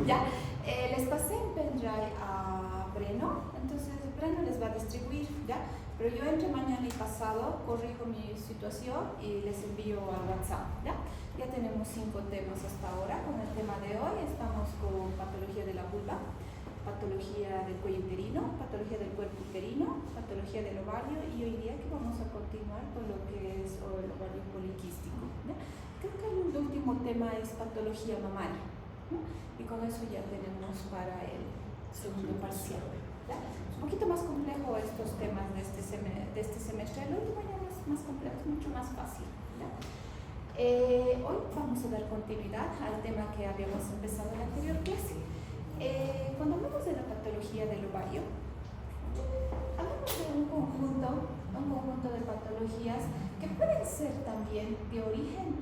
Ya, les pasé en pendrive a Breno, entonces Breno les va a distribuir, ¿ya? Pero yo entre mañana y pasado corrijo mi situación y les envío al WhatsApp, ¿ya? Ya tenemos 5 temas hasta ahora. Con el tema de hoy estamos con patología de la vulva, patología del cuello uterino, patología del cuerpo uterino, patología del ovario, y hoy día que vamos a continuar con lo que es el ovario poliquístico, ¿ya? Creo que el último tema es patología mamaria, ¿no? Y con eso ya tenemos para el segundo parcial, ¿ya? Es un poquito más complejo estos temas de este semestre. El último ya es más complejo, es mucho más fácil, ¿ya? Hoy vamos a dar continuidad al tema que habíamos empezado en la anterior clase. Cuando hablamos de la patología del ovario, hablamos de un conjunto de patologías que pueden ser también de origen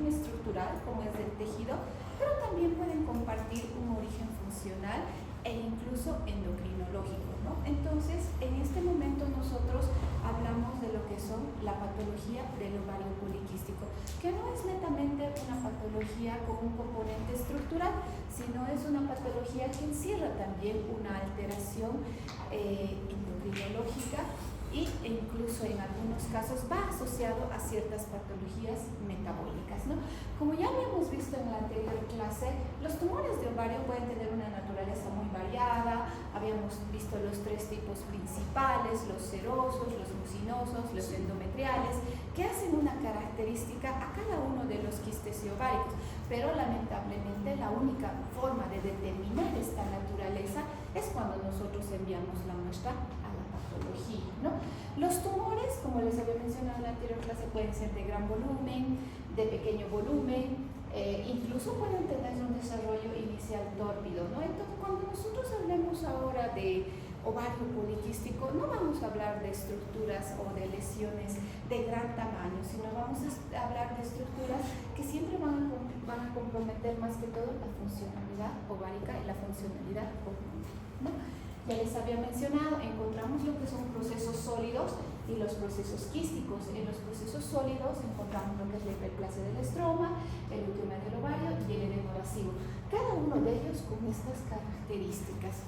estructural, como es del tejido, pero también pueden compartir un origen funcional e incluso endocrinológico, ¿no? Entonces, en este momento nosotros hablamos de lo que son la patología del ovario poliquístico, que no es netamente una patología con un componente estructural, sino es una patología que encierra también una alteración endocrinológica e incluso en algunos casos va asociado a ciertas patologías metabólicas, ¿no? Como ya habíamos visto en la anterior clase, los tumores de ovario pueden tener una naturaleza muy variada. Habíamos visto los 3 tipos principales: los serosos, los mucinosos, los endometriales, que hacen una característica a cada uno de los quistes ováricos, pero lamentablemente la única forma de determinar esta naturaleza es cuando nosotros enviamos la muestra a la patología, ¿no? Los tumores, como les había mencionado en la anterior clase, pueden ser de gran volumen, de pequeño volumen, incluso pueden tener un desarrollo inicial tórpido, ¿no? Entonces, cuando nosotros hablemos ahora de ovario poliquístico, no vamos a hablar de estructuras o de lesiones de gran tamaño, sino vamos a hablar de estructuras que siempre van a comprometer más que todo la funcionalidad ovárica y la funcionalidad hormonal, ¿no? Ya les había mencionado, encontramos lo que son procesos sólidos y los procesos quísticos. En los procesos sólidos encontramos lo que es la hiperplasia del estroma, el luteoma del ovario y el edema vasivo. Cada uno de ellos con estas características.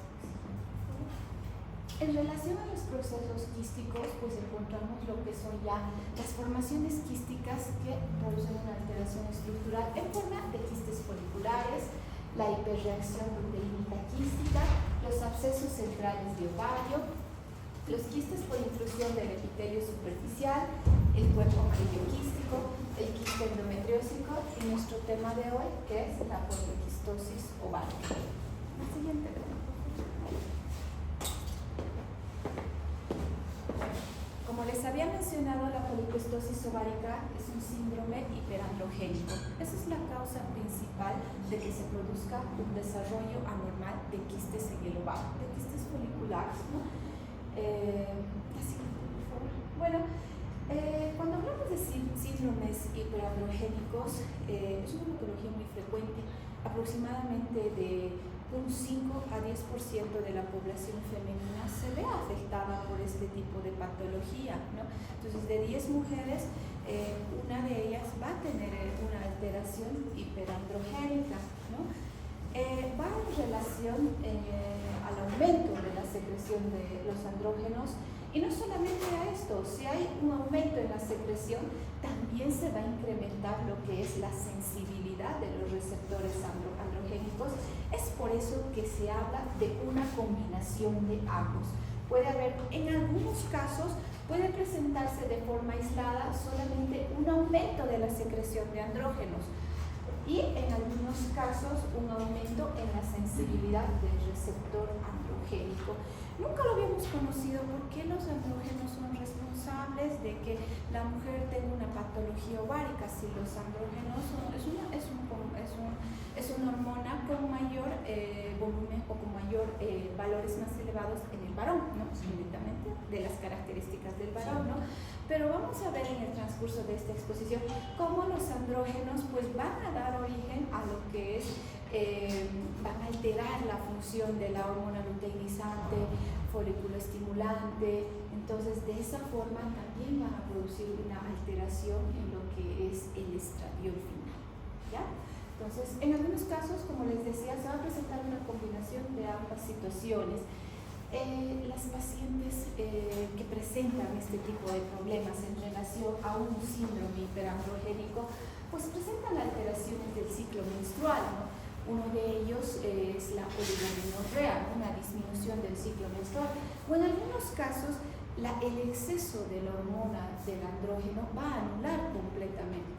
En relación a los procesos quísticos, pues encontramos lo que son ya las formaciones quísticas que producen una alteración estructural en forma de quistes foliculares, la hiperreacción proteínica quística, los abscesos centrales de ovario, los quistes por intrusión del epitelio superficial, el cuerpo quístico, el quiste endometriósico y nuestro tema de hoy, que es la poliquistosis ovárica. La siguiente. Como les había mencionado, la poliquistosis ovárica es un síndrome hiperandrogénico. Esa es la causa principal de que se produzca un desarrollo anormal de quistes en el ovario, de quistes foliculares, ¿no? Así, por favor. Bueno, cuando hablamos de síndromes hiperandrogénicos, es una patología muy frecuente. Aproximadamente de un 5 a 10% de la población femenina se ve afectada por este tipo de patología, ¿no? Entonces, de 10 mujeres, una de ellas va a tener una alteración hiperandrogénica, ¿no? Va en relación al aumento de la secreción de los andrógenos. Y no solamente a esto, si hay un aumento en la secreción, también se va a incrementar lo que es la sensibilidad de los receptores androgénicos. Es por eso que se habla de una combinación de ambos. Puede haber, en algunos casos, puede presentarse de forma aislada solamente un aumento de la secreción de andrógenos y en algunos casos un aumento en la sensibilidad del receptor androgénico. Nunca lo habíamos conocido. ¿Por qué los andrógenos son responsables de que la mujer tenga una patología ovárica? Si los andrógenos es una hormona con mayor volumen o con mayor valores más elevados en el varón, ¿no? Directamente de las características del varón, ¿no? Pero vamos a ver en el transcurso de esta exposición cómo los andrógenos pues van a dar origen a lo que es van a alterar la función de la hormona luteinizante, folículo estimulante. Entonces, de esa forma también van a producir una alteración en lo que es el estradiol final, ¿ya? Entonces, en algunos casos, como les decía, se va a presentar una combinación de ambas situaciones. Las pacientes que presentan este tipo de problemas en relación a un síndrome hiperandrogénico, pues presentan alteraciones del ciclo menstrual, ¿no? Uno de ellos es la oligomenorrea, una disminución del ciclo menstrual, o en algunos casos el exceso de la hormona del andrógeno va a anular completamente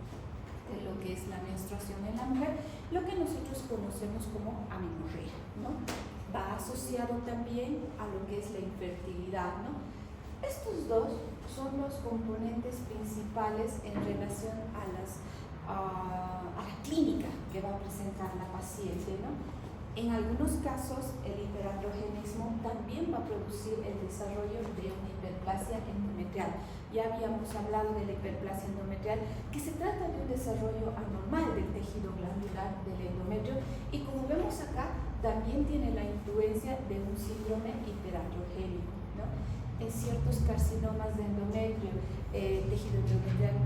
lo que es la menstruación en la mujer, lo que nosotros conocemos como amenorrea, ¿no? Va asociado también a lo que es la infertilidad, ¿no? Estos dos son los componentes principales en relación a la clínica que va a presentar la paciente, ¿no? En algunos casos, el hiperandrogenismo también va a producir el desarrollo de una hiperplasia endometrial. Ya habíamos hablado de la hiperplasia endometrial, que se trata de un desarrollo anormal del tejido glandular del endometrio, y como vemos acá, también tiene la influencia de un síndrome hiperandrogénico, ¿no? En ciertos carcinomas de endometrio, tejido endometrial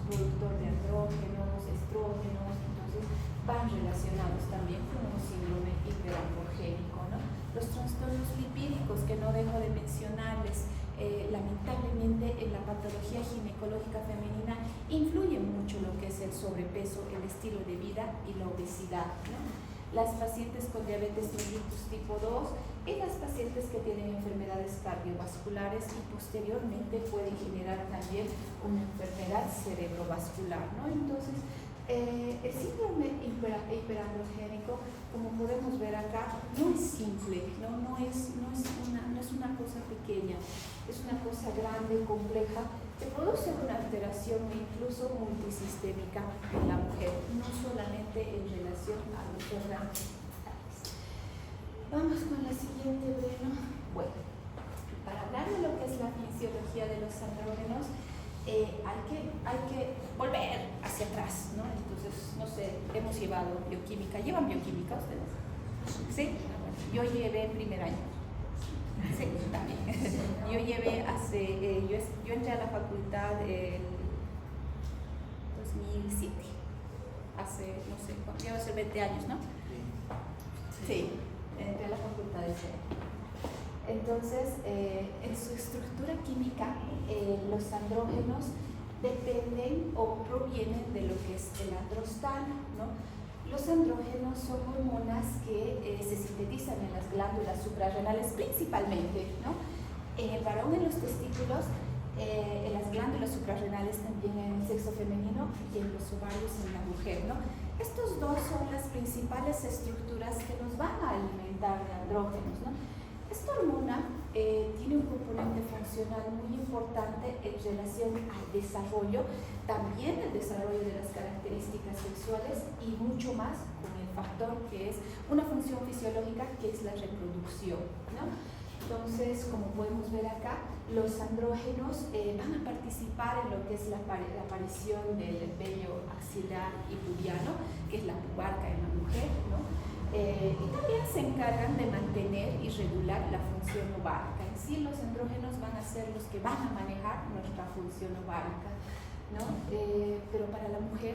productor de andrógenos, estrógenos, entonces van relacionados también con un síndrome hiperandrogénico, ¿no? Los trastornos lipídicos, que no dejo de mencionarles, lamentablemente en la patología ginecológica femenina influye mucho lo que es el sobrepeso, el estilo de vida y la obesidad, ¿no? Las pacientes con diabetes mellitus tipo 2 y las pacientes que tienen enfermedades cardiovasculares y posteriormente pueden generar también una enfermedad cerebrovascular, ¿no? Entonces, el síndrome hiperandrogénico, como podemos ver acá, no es simple, no es una cosa pequeña, es una cosa grande, compleja, que produce una alteración incluso multisistémica en la mujer, no solamente en relación a los órganos. Vamos con la siguiente, Breno. Bueno, para hablar de lo que es la fisiología de los andrógenos, hay que volver hacia atrás, ¿no? Entonces, no sé, hemos llevado bioquímica. ¿Llevan bioquímica ustedes? ¿Sí? Bueno, yo llevé en primer año. Sí, también. Yo llevé yo entré a la facultad en 2007. Hace, no sé, lleva a ser 20 años, ¿no? Sí, entré a la facultad de ese año. Entonces, en su estructura química, los andrógenos dependen o provienen de lo que es el androstano, ¿no? Los andrógenos son hormonas que se sintetizan en las glándulas suprarrenales principalmente, ¿no? En el varón, en los testículos, en las glándulas suprarrenales también en el sexo femenino, y en los ovarios en la mujer, ¿no? Estos dos son las principales estructuras que nos van a alimentar de andrógenos, ¿no? Esta hormona tiene un componente funcional muy importante en relación al desarrollo, también el desarrollo de las características sexuales y mucho más con el factor que es una función fisiológica, que es la reproducción, ¿no? Entonces, como podemos ver acá, los andrógenos van a participar en lo que es la aparición del vello axilar y pubiano, que es la pubarca en la mujer, ¿no? Y también se encargan de mantener y regular la función ovárica. En sí, los andrógenos van a ser los que van a manejar nuestra función ovárica, ¿no? Pero para la mujer,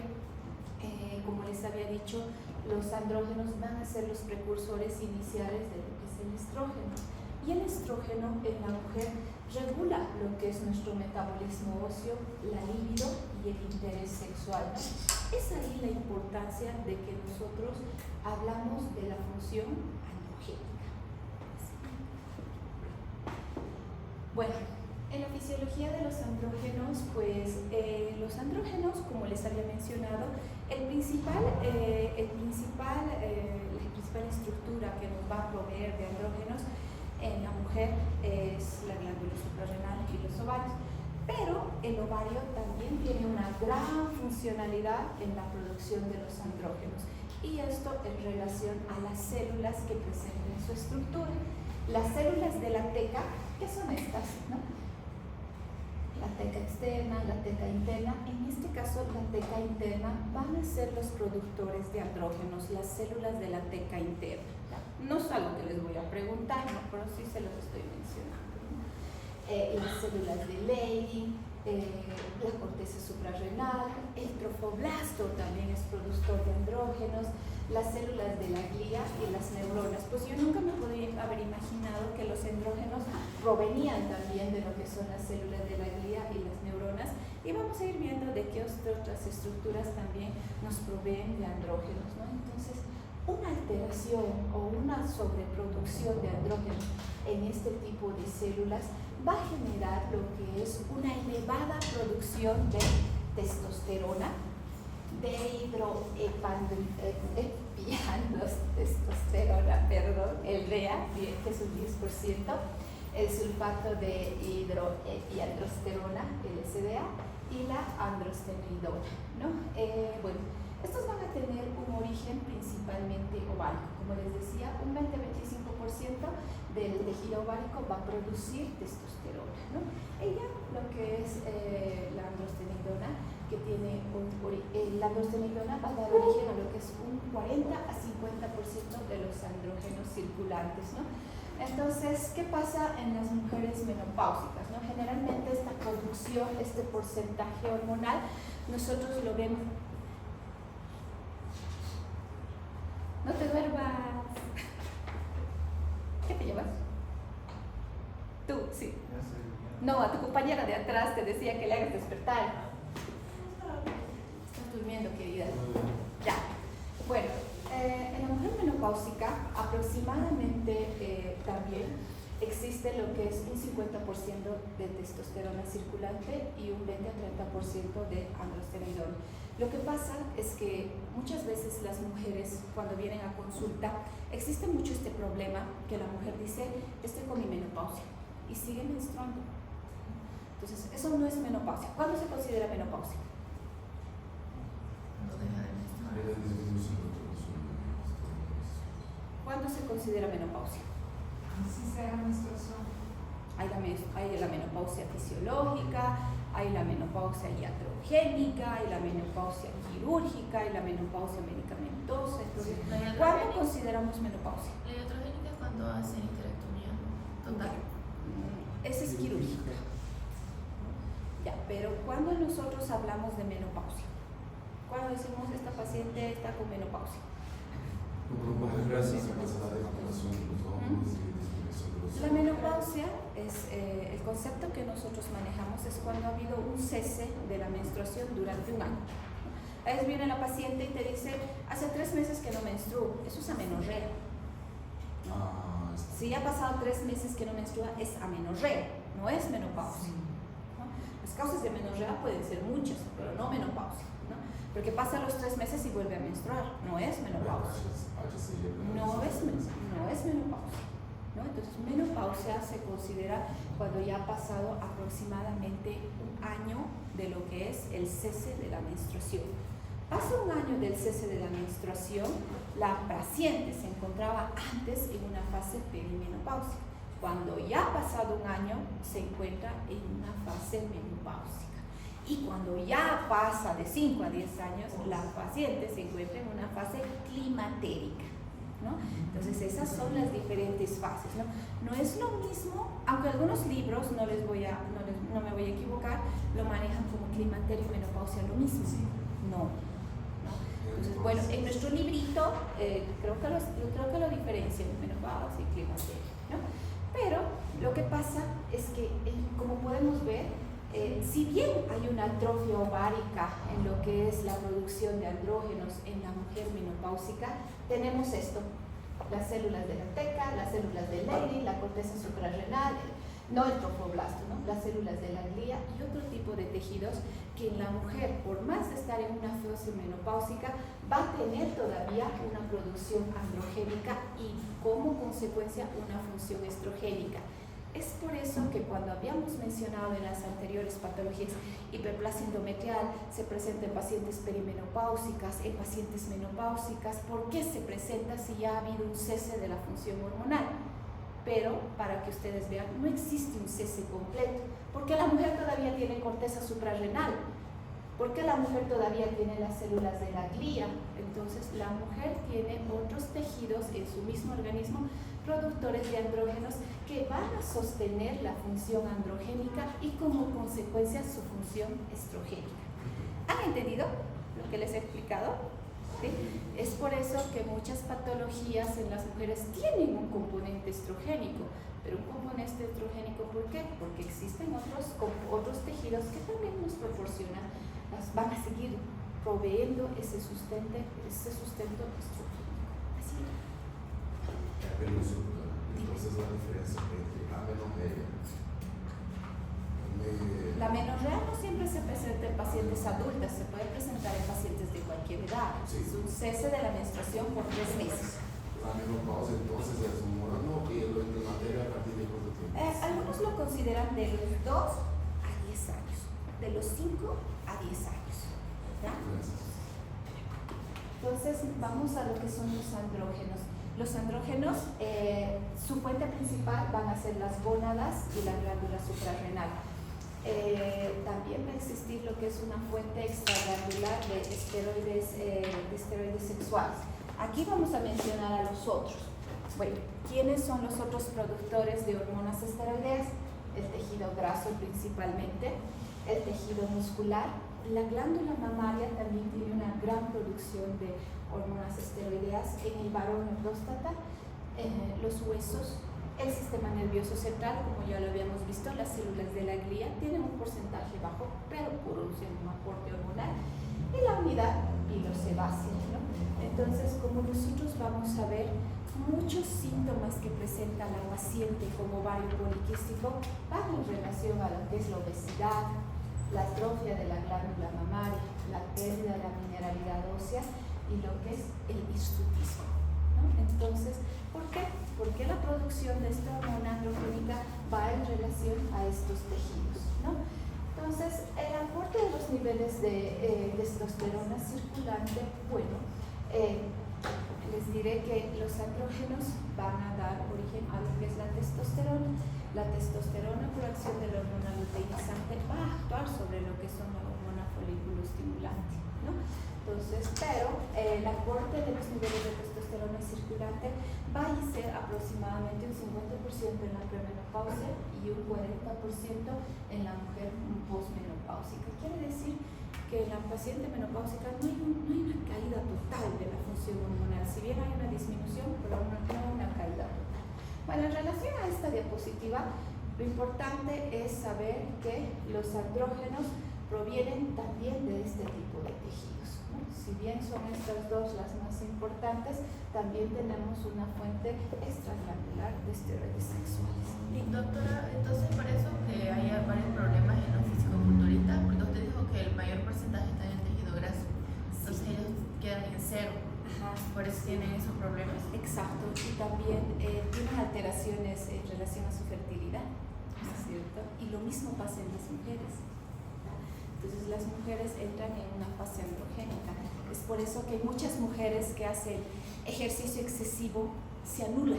como les había dicho, los andrógenos van a ser los precursores iniciales de lo que es el estrógeno. Y el estrógeno en la mujer regula lo que es nuestro metabolismo óseo, la libido y el interés sexual, ¿no? Es ahí la importancia de que nosotros hablamos de la función androgénica. Bueno, en la fisiología de los andrógenos, pues los andrógenos, como les había mencionado, la principal estructura que nos va a proveer de andrógenos en la mujer es la glándula suprarrenal y los ovarios. Pero el ovario también tiene una gran funcionalidad en la producción de los andrógenos, y esto en relación a las células que presenten su estructura. Las células de la teca, ¿qué son estas, no? La teca externa, la teca interna. En este caso, la teca interna van a ser los productores de andrógenos, las células de la teca interna. No es algo que les voy a preguntar, ¿no? Pero sí se los estoy mencionando. Las células de Leydig, la corteza suprarrenal, el trofoblasto también es productor de andrógenos, las células de la glía y las neuronas. Pues yo nunca me podría haber imaginado que los andrógenos provenían también de lo que son las células de la glía y las neuronas, y vamos a ir viendo de qué otras estructuras también nos proveen de andrógenos, ¿no? Entonces, una alteración o una sobreproducción de andrógenos en este tipo de células va a generar lo que es una elevada producción de testosterona, de hidroepiandrosterona, el DEA, que es un 10%, el sulfato de hidroepiandrosterona, el SDA, y la androstenedona, ¿no? Bueno, estos van a tener un origen principalmente ovárico. Como les decía, un 20-25% del tejido ovárico va a producir testosterona, ¿no? Ella, lo que es la androstenedona, que tiene la androstenedona va a dar origen a lo que es un 40 a 50% de los andrógenos circulantes, ¿no? Entonces, ¿qué pasa en las mujeres menopáusicas, ¿no? Generalmente esta producción, este porcentaje hormonal, nosotros lo vemos. No te duermas. ¿Qué te llevas? Tú, sí. No, a tu compañera de atrás te decía que le hagas despertar. Estás durmiendo, querida. Ya. Bueno, en la mujer menopáusica aproximadamente también existe lo que es un 50% de testosterona circulante y un 20 a 30% de androstenedona. Lo que pasa es que muchas veces las mujeres, cuando vienen a consulta, existe mucho este problema que la mujer dice: estoy con mi menopausia, y sigue menstruando. Entonces, eso no es menopausia. ¿Cuándo se considera menopausia? ¿Cuándo se considera menopausia? Si se da menstruación. Hay la menopausia fisiológica, hay la menopausia iatrogénica, hay la menopausia quirúrgica, hay la menopausia medicamentosa. Entonces, ¿cuándo consideramos menopausia? La iatrogénica es cuando hacen histerectomía total. Esa es quirúrgica. Ya, pero ¿cuándo nosotros hablamos de menopausia? ¿Cuándo decimos esta paciente está con menopausia? La menopausia es el concepto que nosotros manejamos, es cuando ha habido un cese de la menstruación durante un año. A veces viene la paciente y te dice: hace 3 meses que no menstruo. Eso es amenorrea, ¿no? Si ya ha pasado 3 meses que no menstrua, es amenorrea, no es menopausia, ¿no? Las causas de amenorrea pueden ser muchas, pero no menopausia, ¿no? Porque pasa los 3 meses y vuelve a menstruar, no es menopausia. No es menopausia, ¿no? Entonces, menopausia se considera cuando ya ha pasado aproximadamente un año de lo que es el cese de la menstruación. Pasa un año del cese de la menstruación, la paciente se encontraba antes en una fase perimenopáusica. Cuando ya ha pasado un año, se encuentra en una fase menopáusica. Y cuando ya pasa de 5 a 10 años, la paciente se encuentra en una fase climatérica, ¿no? Entonces, esas son las diferentes fases, ¿no? No es lo mismo, aunque algunos libros, no me voy a equivocar, lo manejan como climaterio y menopausia lo mismo. No. Entonces, bueno, en nuestro librito creo que lo diferencian menopausia y climaterio, ¿no? Pero lo que pasa es que, como podemos ver, si bien hay una atrofia ovárica en lo que es la producción de andrógenos en la mujer menopáusica, tenemos esto: las células de la teca, las células de Leydig, la corteza suprarrenal, no el trofoblasto, ¿no? Las células de la glía y otro tipo de tejidos que en la mujer, por más de estar en una fase menopáusica, va a tener todavía una producción androgénica y como consecuencia una función estrogénica. Es por eso que cuando habíamos mencionado en las anteriores patologías, hiperplasia endometrial se presenta en pacientes perimenopáusicas, en pacientes menopáusicas. ¿Por qué se presenta si ya ha habido un cese de la función hormonal? Pero para que ustedes vean, no existe un cese completo. ¿Por qué la mujer todavía tiene corteza suprarrenal? ¿Por qué la mujer todavía tiene las células de la glía? Entonces, la mujer tiene otros tejidos en su mismo organismo productores de andrógenos que van a sostener la función androgénica y como consecuencia su función estrogénica. ¿Han entendido lo que les he explicado? ¿Sí? Es por eso que muchas patologías en las mujeres tienen un componente estrogénico, pero un componente estrogénico, ¿por qué? Porque existen otros tejidos que también nos proporcionan, van a seguir proveyendo ese sustento estrogénico. Así. Entonces la diferencia entre amenorrea la amenorrea no siempre se presenta en pacientes adultas, se puede presentar en pacientes de cualquier edad. Sí. Es un cese de la menstruación por 3 meses. La menopausia entonces es un morano y lo materia a partir de cuánto tiempo. Algunos lo consideran de los 2 a 10 años, de los 5 a 10 años. ¿Ya? Gracias. Entonces vamos a lo que son los andrógenos. Los andrógenos, su fuente principal van a ser las gónadas y la glándula suprarrenal. También va a existir lo que es una fuente extraglandular de esteroides sexuales. Aquí vamos a mencionar a los otros. Bueno, ¿quiénes son los otros productores de hormonas esteroideas? El tejido graso principalmente, el tejido muscular. La glándula mamaria también tiene una gran producción de hormonas esteroideas. En el varón, la próstata, los huesos, el sistema nervioso central, como ya lo habíamos visto, las células de la glía tienen un porcentaje bajo, pero producen un aporte hormonal. Y la unidad pilosebácea, ¿no? Entonces, como nosotros vamos a ver, muchos síntomas que presenta la paciente como ovario poliquístico van en relación a lo que es la obesidad, la atrofia de la glándula mamaria, la pérdida de la mineralidad ósea y lo que es el hirsutismo, ¿no? Entonces, ¿por qué? Porque la producción de esta hormona androgénica va en relación a estos tejidos, ¿no? Entonces, el aporte de los niveles de testosterona circulante, bueno, les diré que los andrógenos van a dar origen a lo que es la testosterona. La testosterona, por acción de la hormona luteinizante, va a actuar sobre lo que son la hormona folículo estimulante, ¿no? Entonces, pero el aporte de los niveles de testosterona circulante va a ser aproximadamente un 50% en la premenopausia y un 40% en la mujer posmenopáusica. Quiere decir que en la paciente menopáusica no hay una caída total de la función hormonal, si bien hay una disminución, pero no hay una caída total. Bueno, en relación a esta diapositiva, lo importante es saber que los andrógenos provienen también de este tipo de tejidos, ¿no? Si bien son estas dos las más importantes, también tenemos una fuente extraglandular de esteroides sexuales. Y doctora, entonces por eso que hay varios problemas en los fisicoculturistas, porque usted dijo que el mayor porcentaje está en el tejido graso, entonces ellos quedan en cero. Ajá. Por eso tienen esos problemas. Exacto, y también tienen alteraciones en relación a su fertilidad, ¿no es cierto? Y lo mismo pasa en las mujeres. Entonces las mujeres entran en una fase androgénica. Es por eso que muchas mujeres que hacen ejercicio excesivo se anula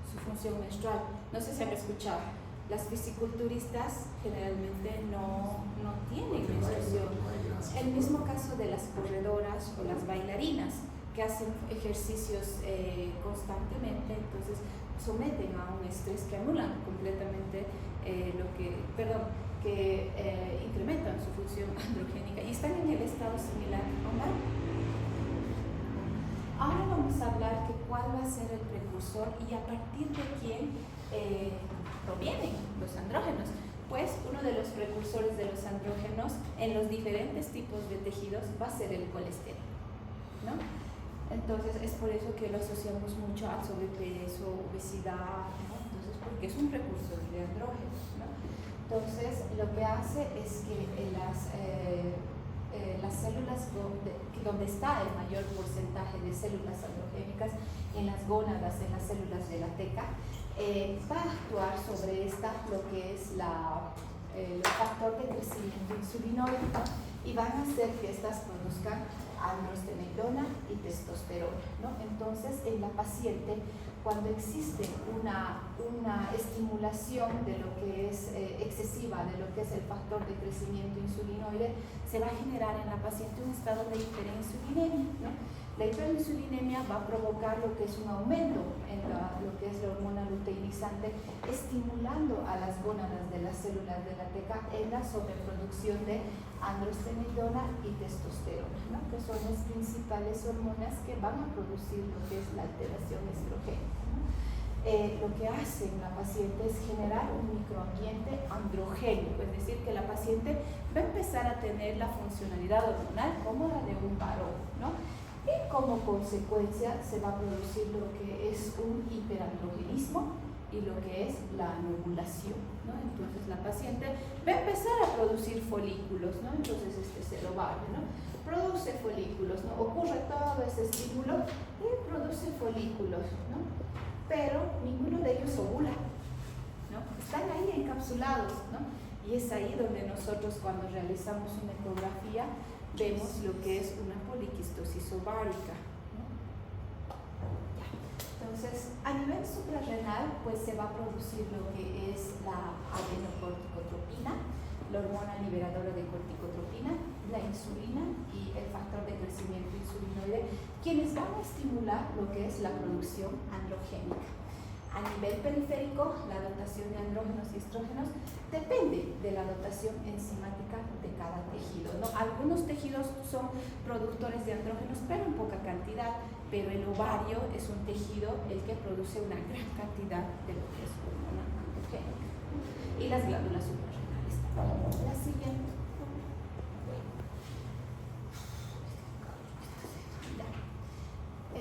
su función menstrual. No sé si han escuchado. Las fisiculturistas generalmente no tienen menstruación. El mismo caso de las corredoras o las bailarinas que hacen ejercicios constantemente, entonces someten a un estrés que anulan completamente que incrementan su función androgénica y están en el estado similar a un varón. Ahora vamos a hablar de cuál va a ser el precursor y a partir de quién provienen los andrógenos. Pues uno de los precursores de los andrógenos en los diferentes tipos de tejidos va a ser el colesterol, ¿no? Entonces es por eso que lo asociamos mucho al sobrepeso, obesidad, ¿no? Entonces, porque es un precursor de andrógenos, ¿no? Entonces lo que hace es que las células donde está el mayor porcentaje de células androgénicas, en las gónadas, en las células de la teca, va a actuar sobre lo que es el factor de crecimiento insulinoide, ¿no? Y van a hacer que estas produzcan androstenediona y testosterona, ¿no? Entonces, en la paciente, cuando existe una estimulación de lo que es excesiva, de lo que es el factor de crecimiento insulinoide, se va a generar en la paciente un estado de hiperinsulinemia, ¿no? La hiperinsulinemia va a provocar lo que es un aumento en lo que es la hormona luteinizante, estimulando a las gónadas de las células de la teca en la sobreproducción de androstenediona y testosterona, ¿no? Que son las principales hormonas que van a producir lo que es la alteración estrogénica, ¿no? Lo que hace la paciente es generar un microambiente androgénico, es decir, que la paciente va a empezar a tener la funcionalidad hormonal como la de un varón, ¿no? Y como consecuencia se va a producir lo que es un hiperandrogenismo y lo que es la anovulación, ¿no? Entonces la paciente va a empezar a producir folículos, ¿no? Entonces este es el ovario, ¿no? Produce folículos, ¿no? Ocurre todo ese estímulo y produce folículos, ¿no? Pero ninguno de ellos ovula, ¿no? Están ahí encapsulados, ¿no? Y es ahí donde nosotros cuando realizamos una ecografía vemos lo que es una poliquistosis ovárica, ¿no? Ya. Entonces, a nivel suprarrenal, pues se va a producir lo que es la adenocorticotropina, la hormona liberadora de corticotropina, la insulina y el factor de crecimiento insulinoide, quienes van a estimular lo que es la producción androgénica. A nivel periférico, la dotación de andrógenos y estrógenos depende de la dotación enzimática de cada tejido, ¿no? Algunos tejidos son productores de andrógenos, pero en poca cantidad, pero el ovario es un tejido el que produce una gran cantidad de lo que es hormona androgénica, ¿no? Y las glándulas suprarrenales. La siguiente.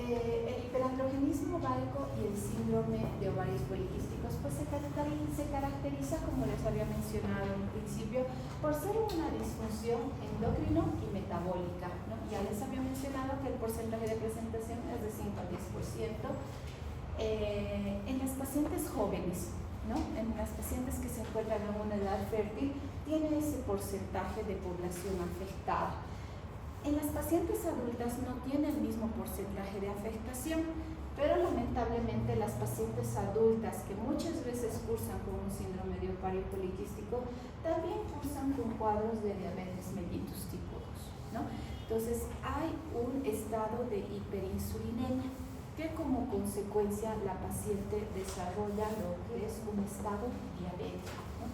El hiperandrogenismo ovárico y el síndrome de ovarios poliquísticos pues se caracteriza, como les había mencionado en principio, por ser una disfunción endocrino y metabólica, ¿no? Ya les había mencionado que el porcentaje de presentación es de 5 a 10%. En las pacientes jóvenes, ¿no? En las pacientes que se encuentran en una edad fértil, tiene ese porcentaje de población afectada. En las pacientes adultas no tiene el mismo porcentaje de afectación, pero lamentablemente las pacientes adultas que muchas veces cursan con un síndrome de ovario poliquístico también cursan con cuadros de diabetes mellitus tipo 2, ¿no? Entonces hay un estado de hiperinsulinemia que como consecuencia la paciente desarrolla lo que es un estado diabético, ¿no?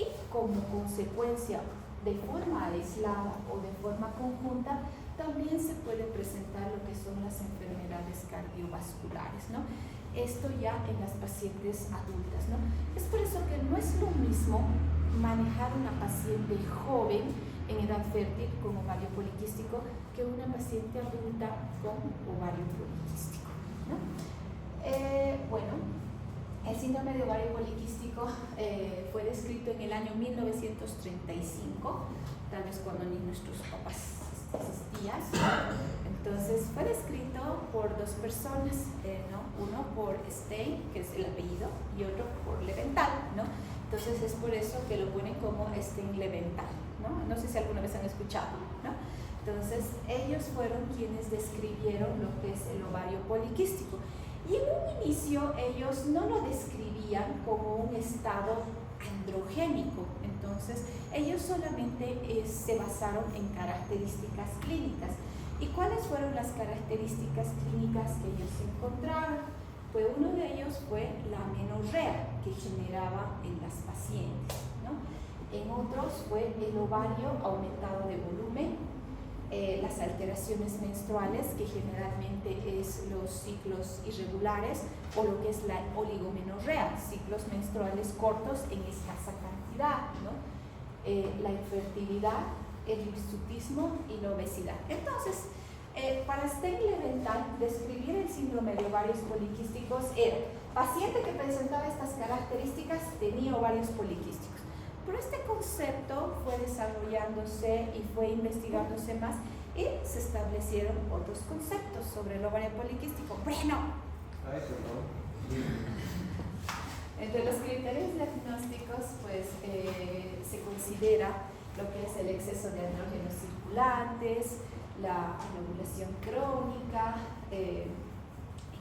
Y como consecuencia de forma aislada o de forma conjunta, también se puede presentar lo que son las enfermedades cardiovasculares, ¿no? Esto ya en las pacientes adultas, ¿no? Es por eso que no es lo mismo manejar una paciente joven en edad fértil con ovario poliquístico que una paciente adulta con ovario poliquístico, ¿no? Bueno, el síndrome de ovario poliquístico fue descrito en el año 1935, tal vez cuando ni nuestros papás existían. Entonces fue descrito por dos personas, ¿no? Uno por Stein, que es el apellido, y otro por Leventhal, ¿no? Entonces es por eso que lo ponen como Stein-Leventhal, ¿no? No sé si alguna vez han escuchado, ¿no? Entonces ellos fueron quienes describieron lo que es el ovario poliquístico. Y en un inicio ellos no lo describían como un estado androgénico, entonces ellos solamente se basaron en características clínicas. ¿Y cuáles fueron las características clínicas que ellos encontraron? Pues uno de ellos fue la amenorrea que generaba en las pacientes, ¿no? En otros fue el ovario aumentado de volumen, las alteraciones menstruales, que generalmente es los ciclos irregulares, o lo que es la oligomenorrea, ciclos menstruales cortos en escasa cantidad, ¿no? La infertilidad, el hirsutismo y la obesidad. Entonces, para Stein-Leventhal, describir el síndrome de ovarios poliquísticos era paciente que presentaba estas características tenía ovarios poliquísticos. Pero este concepto fue desarrollándose y fue investigándose más y se establecieron otros conceptos sobre el ovario poliquístico. Bueno, entre los criterios diagnósticos pues se considera lo que es el exceso de andrógenos circulantes, la anovulación crónica, en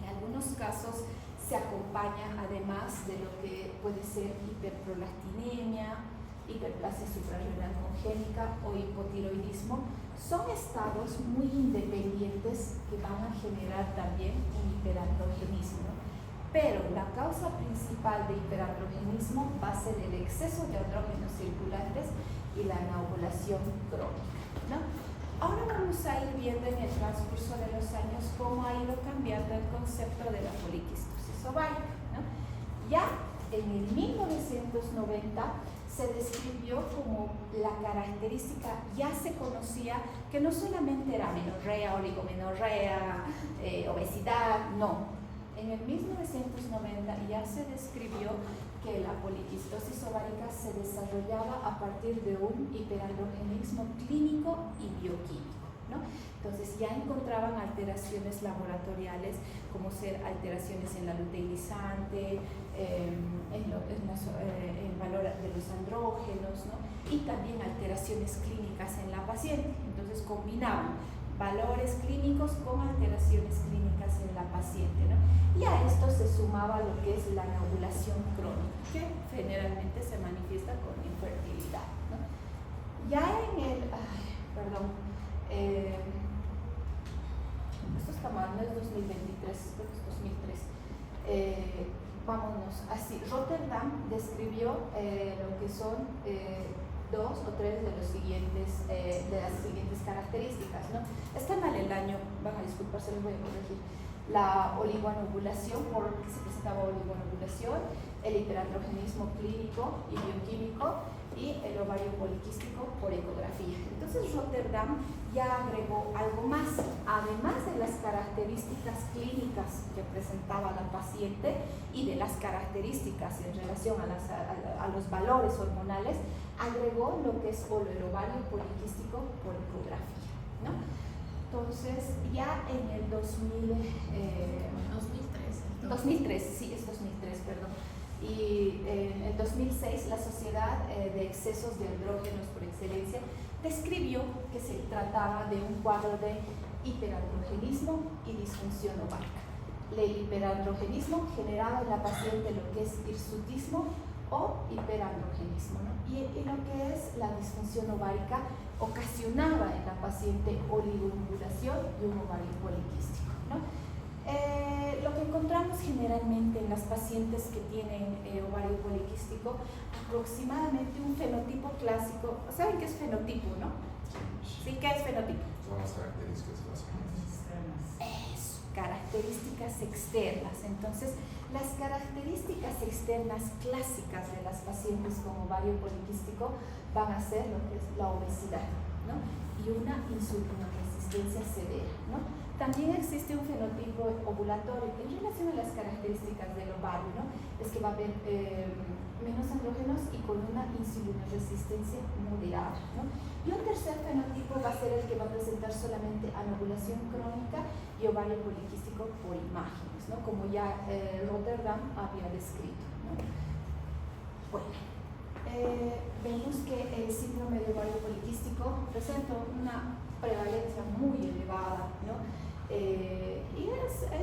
algunos casos se acompaña además de lo que puede ser hiperprolactinemia y hiperplasia suprarrenal congénica o hipotiroidismo son estados muy independientes que van a generar también un hiperandrogenismo, ¿no? Pero la causa principal de hiperandrogenismo va a ser el exceso de andrógenos circulantes y la anovulación crónica, ¿no? Ahora vamos a ir viendo en el transcurso de los años cómo ha ido cambiando el concepto de la poliquistosis ovárica, ¿no? Ya en el 1990 se describió como la característica, ya se conocía que no solamente era menorrea, oligomenorrea, obesidad, no. En el 1990 ya se describió que la poliquistosis ovárica se desarrollaba a partir de un hiperandrogenismo clínico y bioquímico, ¿no? Entonces ya encontraban alteraciones laboratoriales como ser alteraciones en la luteinizante, en valor de los andrógenos, ¿no? Y también alteraciones clínicas en la paciente. Entonces combinaban valores clínicos con alteraciones clínicas en la paciente, ¿no? Y a esto se sumaba lo que es la anovulación crónica, que generalmente se manifiesta con infertilidad, ¿no? Ya en el, esto está mal, no es 2023, creo que es 2003. Vámonos así. Rotterdam describió lo que son dos o tres de las siguientes características, ¿no? Está mal el año, van a disculpar, se los voy a corregir. La oligoanovulación, porque se presentaba oligoanovulación, el hiperandrogenismo clínico y bioquímico y el ovario poliquístico por ecografía. Entonces Rotterdam ya agregó algo más, además de las características clínicas que presentaba la paciente y de las características en relación a los valores hormonales, agregó lo que es el ovario poliquístico por ecografía, ¿no? Entonces, ya en el 2003, sí, es 2003, perdón. Y en el 2006, la Sociedad de Excesos de Andrógenos por Excelencia describió que se trataba de un cuadro de hiperandrogenismo y disfunción ovárica. El hiperandrogenismo generaba en la paciente lo que es hirsutismo o hiperandrogenismo, ¿no? Y lo que es la disfunción ovárica ocasionaba en la paciente oligoovulación y un ovario poliquístico, ¿no? Lo que encontramos generalmente en las pacientes que tienen ovario poliquístico, aproximadamente un fenotipo clásico. ¿Saben qué es fenotipo, no? ¿Sí? ¿Qué es fenotipo? Son las características de las externas. Eso, características externas. Entonces, las características externas clásicas de las pacientes con ovario poliquístico van a ser lo que es la obesidad, ¿no? Y una insulinoresistencia severa, ¿no? También existe un fenotipo ovulatorio en relación a las características del ovario, ¿no? Es que va a haber menos andrógenos y con una insulinoresistencia moderada, ¿no? Y un tercer fenotipo va a ser el que va a presentar solamente anovulación crónica y ovario poliquístico por imágenes, ¿no? Como ya Rotterdam había descrito, ¿no? Bueno, vemos que el síndrome de ovario poliquístico presenta una prevalencia muy elevada, ¿no? Y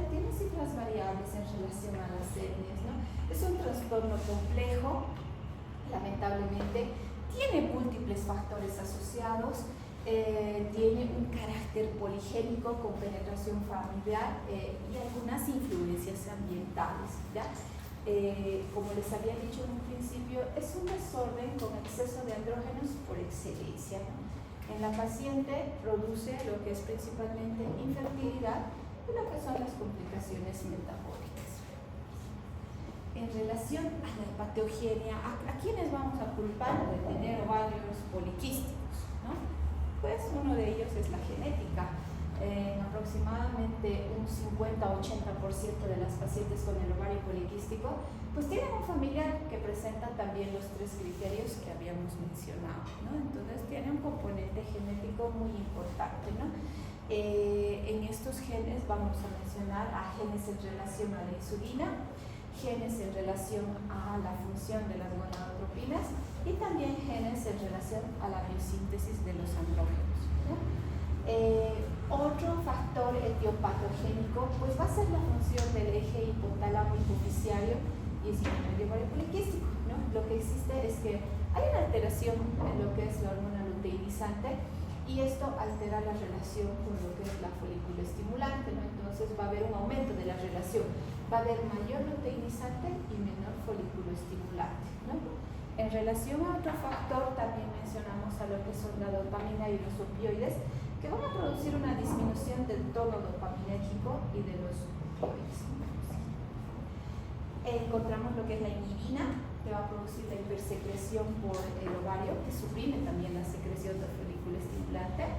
tiene cifras variables en relación a las etnias, ¿no? Es un trastorno complejo, lamentablemente, tiene múltiples factores asociados, tiene un carácter poligénico con penetración familiar y algunas influencias ambientales, ¿ya? Como les había dicho en un principio, es un desorden con exceso de andrógenos por excelencia, ¿no? En la paciente produce lo que es principalmente infertilidad y lo que son las complicaciones metabólicas. En relación a la hepatogenia, ¿a quiénes vamos a culpar de tener ovarios poliquísticos, ¿no? Pues uno de ellos es la genética. Aproximadamente un 50-80% de las pacientes con el ovario poliquístico pues tienen un familiar que presenta también los tres criterios que habíamos mencionado, ¿no? Entonces tiene un componente genético muy importante, ¿no? En estos genes vamos a mencionar a genes en relación a la insulina, genes en relación a la función de las gonadotropinas y también genes en relación a la biosíntesis de los andrógenos, ¿no? Otro factor etiopatogénico pues va a ser la función del eje hipotálamo hipofisiario y el síndrome de ovario poliquístico, ¿no? Lo que existe es que hay una alteración en lo que es la hormona luteinizante y esto altera la relación con lo que es la folículo estimulante, ¿no? Entonces va a haber un aumento de la relación, va a haber mayor luteinizante y menor folículo estimulante, ¿no? En relación a otro factor, también mencionamos a lo que son la dopamina y los opioides, que van a producir una disminución del tono dopaminérgico y de los opioides. Encontramos lo que es la inhibina, que va a producir la hipersecreción por el ovario, que suprime también la secreción del folículo estimulante.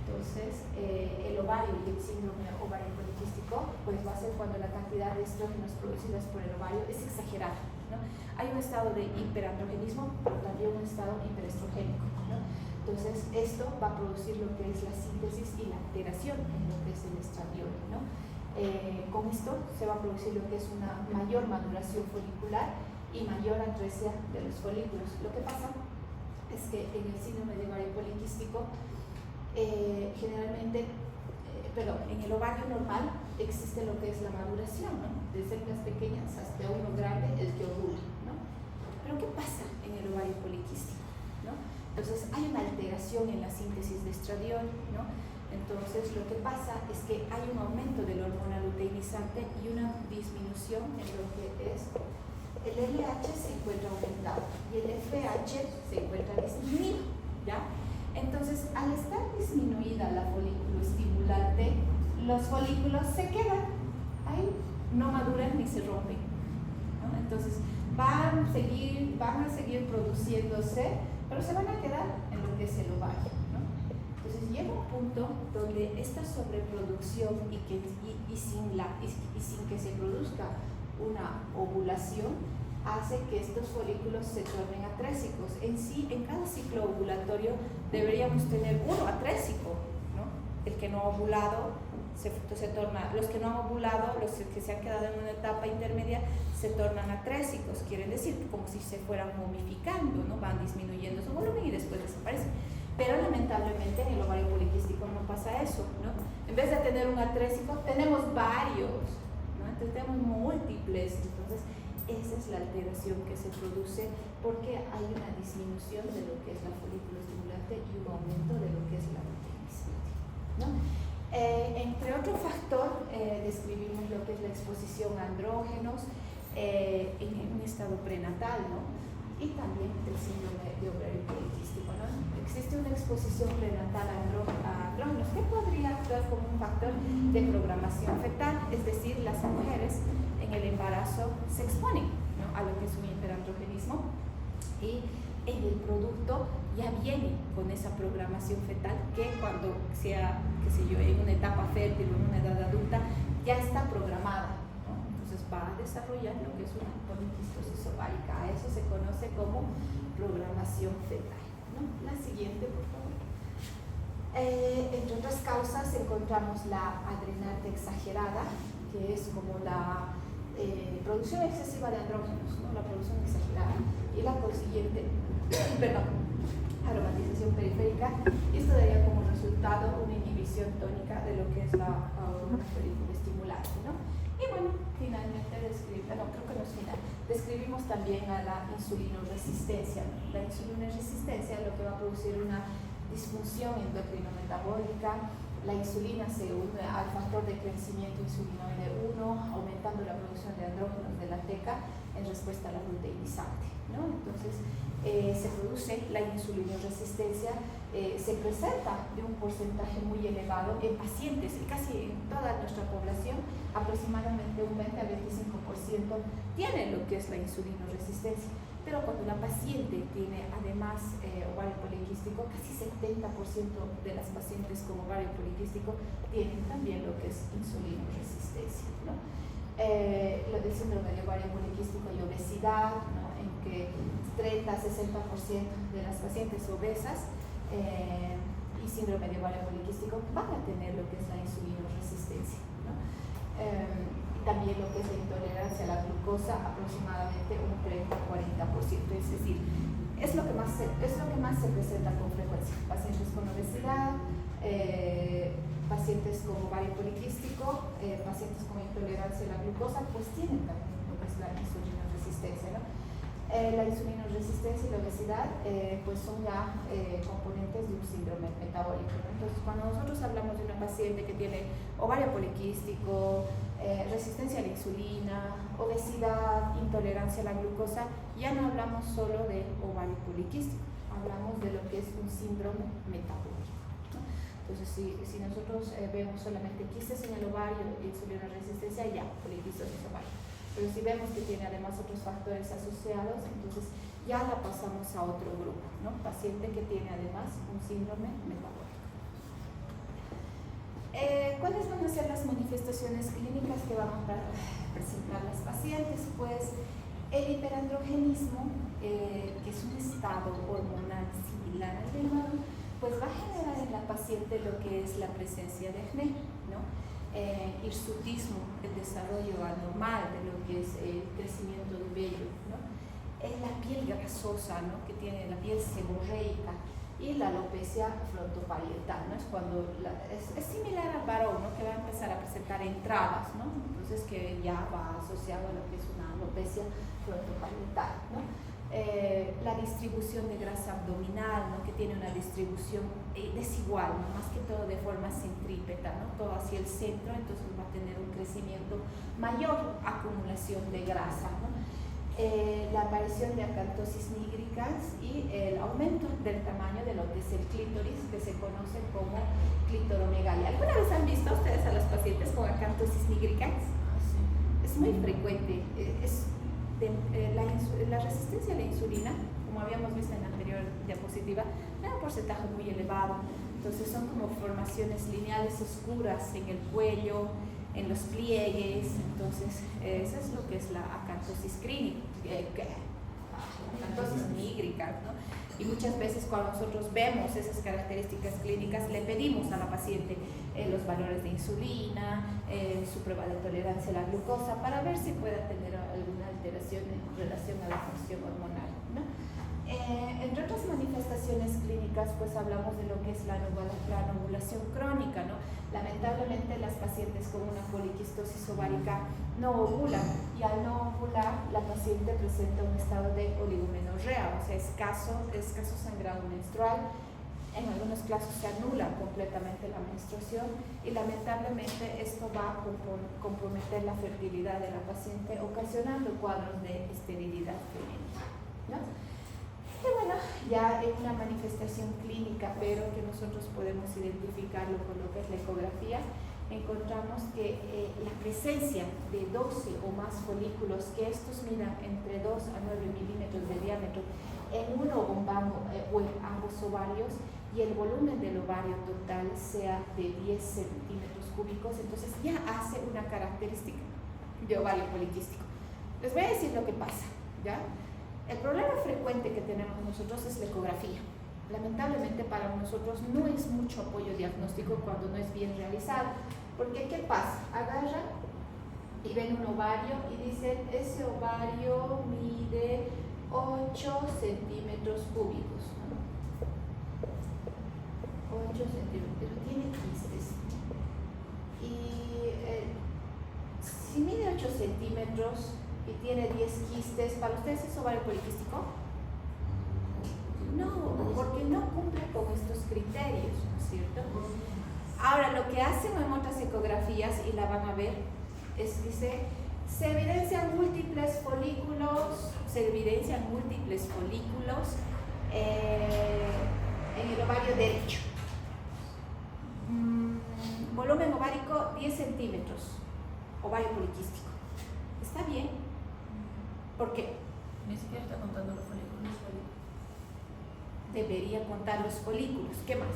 Entonces, el ovario y el síndrome ovario poliquístico, pues va a ser cuando la cantidad de estrógenos producidas por el ovario es exagerada, ¿no? Hay un estado de hiperandrogenismo, pero también un estado hiperestrogénico, ¿no? Entonces, esto va a producir lo que es la síntesis y la alteración en lo que es el estradiol, ¿no? Con esto se va a producir lo que es una mayor maduración folicular y mayor atresia de los folículos. Lo que pasa es que en el síndrome de ovario poliquístico, generalmente, en el ovario normal existe lo que es la maduración, ¿no? De células pequeñas hasta uno grande, el que ovula, ¿no? Pero ¿qué pasa en el ovario poliquístico, ¿no? Entonces hay una alteración en la síntesis de estradiol, ¿no? Entonces lo que pasa es que hay un aumento de la hormona luteinizante y una disminución en lo que es el LH se encuentra aumentado y el FH se encuentra disminuido, ¿ya? Entonces, al estar disminuida la folículo estimulante, los folículos se quedan ahí, no maduran ni se rompen, ¿no? Entonces, van a seguir produciéndose, pero se van a quedar en lo que es el ovario, ¿no? Entonces, llega un punto donde esta sobreproducción y sin que se produzca una ovulación, hace que estos folículos se tornen atrésicos. En sí, en cada ciclo ovulatorio deberíamos tener uno atrésico, ¿no? El que no ha ovulado se torna, los que no han ovulado, los que se han quedado en una etapa intermedia, se tornan atrésicos, quiere decir como si se fueran momificando, ¿no? Van disminuyendo su volumen y después desaparecen. Pero lamentablemente en el ovario poliquístico no pasa eso, ¿no? En vez de tener un atrésico, tenemos varios, ¿no? Entonces tenemos múltiples. Entonces, esa es la alteración que se produce porque hay una disminución de lo que es la folículo estimulante y un aumento de lo que es la luteinizante, ¿no? Entre otro factor, describimos lo que es la exposición a andrógenos en un estado prenatal, ¿no? Y también el síndrome de ovario poliquístico, ¿no? Existe una exposición prenatal a andrógenos que podría actuar como un factor de programación fetal, es decir, las mujeres en el embarazo se exponen, ¿no? A lo que es un hiperandrogenismo y en el producto ya viene con esa programación fetal que cuando sea, qué sé yo, en una etapa fértil o en una edad adulta ya está programada, ¿no? Entonces va a desarrollar lo que es una poliquistosis ovárica. A eso se conoce como programación fetal, ¿no? La siguiente, por favor. Entre otras causas encontramos la adrenarte exagerada, que es como la producción excesiva de andrógenos, ¿no? La producción exagerada y la consiguiente aromatización periférica. Esto daría como resultado una inhibición tónica de lo que es la hormona folículo estimulante, ¿no? Y bueno, finalmente describimos también a la insulinoresistencia, ¿no? La insulinoresistencia lo que va a producir una disfunción endocrino-metabólica. La insulina se une al factor de crecimiento insulinoide 1, aumentando la producción de andrógenos de la teca en respuesta a la luteinizante, ¿no? Entonces, se produce la insulinoresistencia, se presenta de un porcentaje muy elevado en pacientes, casi en toda nuestra población, aproximadamente un 20 a 25% tiene lo que es la insulinoresistencia. Pero cuando la paciente tiene además ovario poliquístico, casi 70% de las pacientes con ovario poliquístico tienen también lo que es insulinoresistencia, ¿no? Lo del síndrome de ovario poliquístico y obesidad, ¿no? En que 30-60% de las pacientes obesas y síndrome de ovario poliquístico van a tener lo que es la insulinoresistencia, ¿no? También lo que es la intolerancia a la glucosa, aproximadamente un 30-40%, es decir, es lo que más se presenta con frecuencia. Pacientes con obesidad, pacientes con ovario poliquístico, pacientes con intolerancia a la glucosa, pues tienen también lo que es la insulinoresistencia, ¿no? La insulinoresistencia y la obesidad pues son ya componentes de un síndrome metabólico, ¿no? Entonces, cuando nosotros hablamos de una paciente que tiene ovario poliquístico, resistencia a la insulina, obesidad, intolerancia a la glucosa, ya no hablamos solo de ovario poliquístico, hablamos de lo que es un síndrome metabólico, ¿no? Entonces, si nosotros vemos solamente quistes en el ovario, insulinoresistencia, ya, poliquistosis ovario. Pero si vemos que tiene además otros factores asociados, entonces ya la pasamos a otro grupo, ¿no? Paciente que tiene además un síndrome metabólico. ¿Cuáles van a ser las manifestaciones clínicas que van a presentar las pacientes? Pues el hiperandrogenismo, que es un estado hormonal similar al del varón, pues va a generar en la paciente lo que es la presencia de acné, ¿no? Hirsutismo, el desarrollo anormal de lo que es el crecimiento del vello, ¿no? La piel grasosa, ¿no? Que tiene la piel seborreica, y la alopecia frontoparietal, ¿no? Es cuando es similar al varón, ¿no? Que va a empezar a presentar entradas, ¿no? Entonces que ya va asociado a lo que es una alopecia frontoparietal, ¿no? La distribución de grasa abdominal, ¿no? Que tiene una distribución desigual, ¿no? Más que todo de forma centrípeta, ¿no? Todo hacia el centro, entonces va a tener un crecimiento mayor, acumulación de grasa, ¿no? La aparición de acantosis nígricas y el aumento del tamaño de lo que es el clítoris, que se conoce como clitoromegalia. ¿Alguna vez han visto ustedes a los pacientes con acantosis nígricas? Sí. Es muy frecuente. La resistencia a la insulina, como habíamos visto en la anterior diapositiva, tiene un porcentaje muy elevado. Entonces son como formaciones lineales oscuras en el cuello, en los pliegues. Entonces eso es lo que es la acantosis acantosis nígrica, ¿no? Y muchas veces cuando nosotros vemos esas características clínicas, le pedimos a la paciente los valores de insulina, su prueba de tolerancia a la glucosa, para ver si puede tener alguna alteración en relación a la función hormonal, ¿no? Entre otras manifestaciones clínicas, pues hablamos de lo que es la anovulación crónica, ¿no? Lamentablemente las pacientes con una poliquistosis ovárica no ovulan, y al no ovular la paciente presenta un estado de oligomenorrea, o sea, escaso sangrado menstrual. En algunos casos se anula completamente la menstruación, y lamentablemente esto va a comprometer la fertilidad de la paciente, ocasionando cuadros de esterilidad femenina, ¿no? Y bueno, ya en una manifestación clínica, pero que nosotros podemos identificarlo con lo que es la ecografía, encontramos que la presencia de 12 o más folículos, que estos midan entre 2 a 9 milímetros de diámetro en uno o en ambos ovarios, y el volumen del ovario total sea de 10 centímetros cúbicos, entonces ya hace una característica de ovario poliquístico. Les voy a decir lo que pasa, ¿ya? El problema frecuente que tenemos nosotros es la ecografía. Lamentablemente para nosotros no es mucho apoyo diagnóstico cuando no es bien realizado, porque ¿qué pasa? Agarran y ven un ovario y dicen, ese ovario mide 8 centímetros cúbicos, ¿no? 8 centímetros, pero tiene quistes. Y si mide 8 centímetros y tiene 10 quistes, ¿para ustedes es ovario poliquístico? No, porque no cumple con estos criterios, ¿no es cierto? Ahora, lo que hacen en otras ecografías, y la van a ver, dice, se evidencian múltiples folículos en el ovario derecho. Volumen ovárico 10 centímetros, ovario poliquístico. ¿Está bien? ¿Por qué? Ni siquiera está contando los folículos. Debería contar los folículos. ¿Qué más?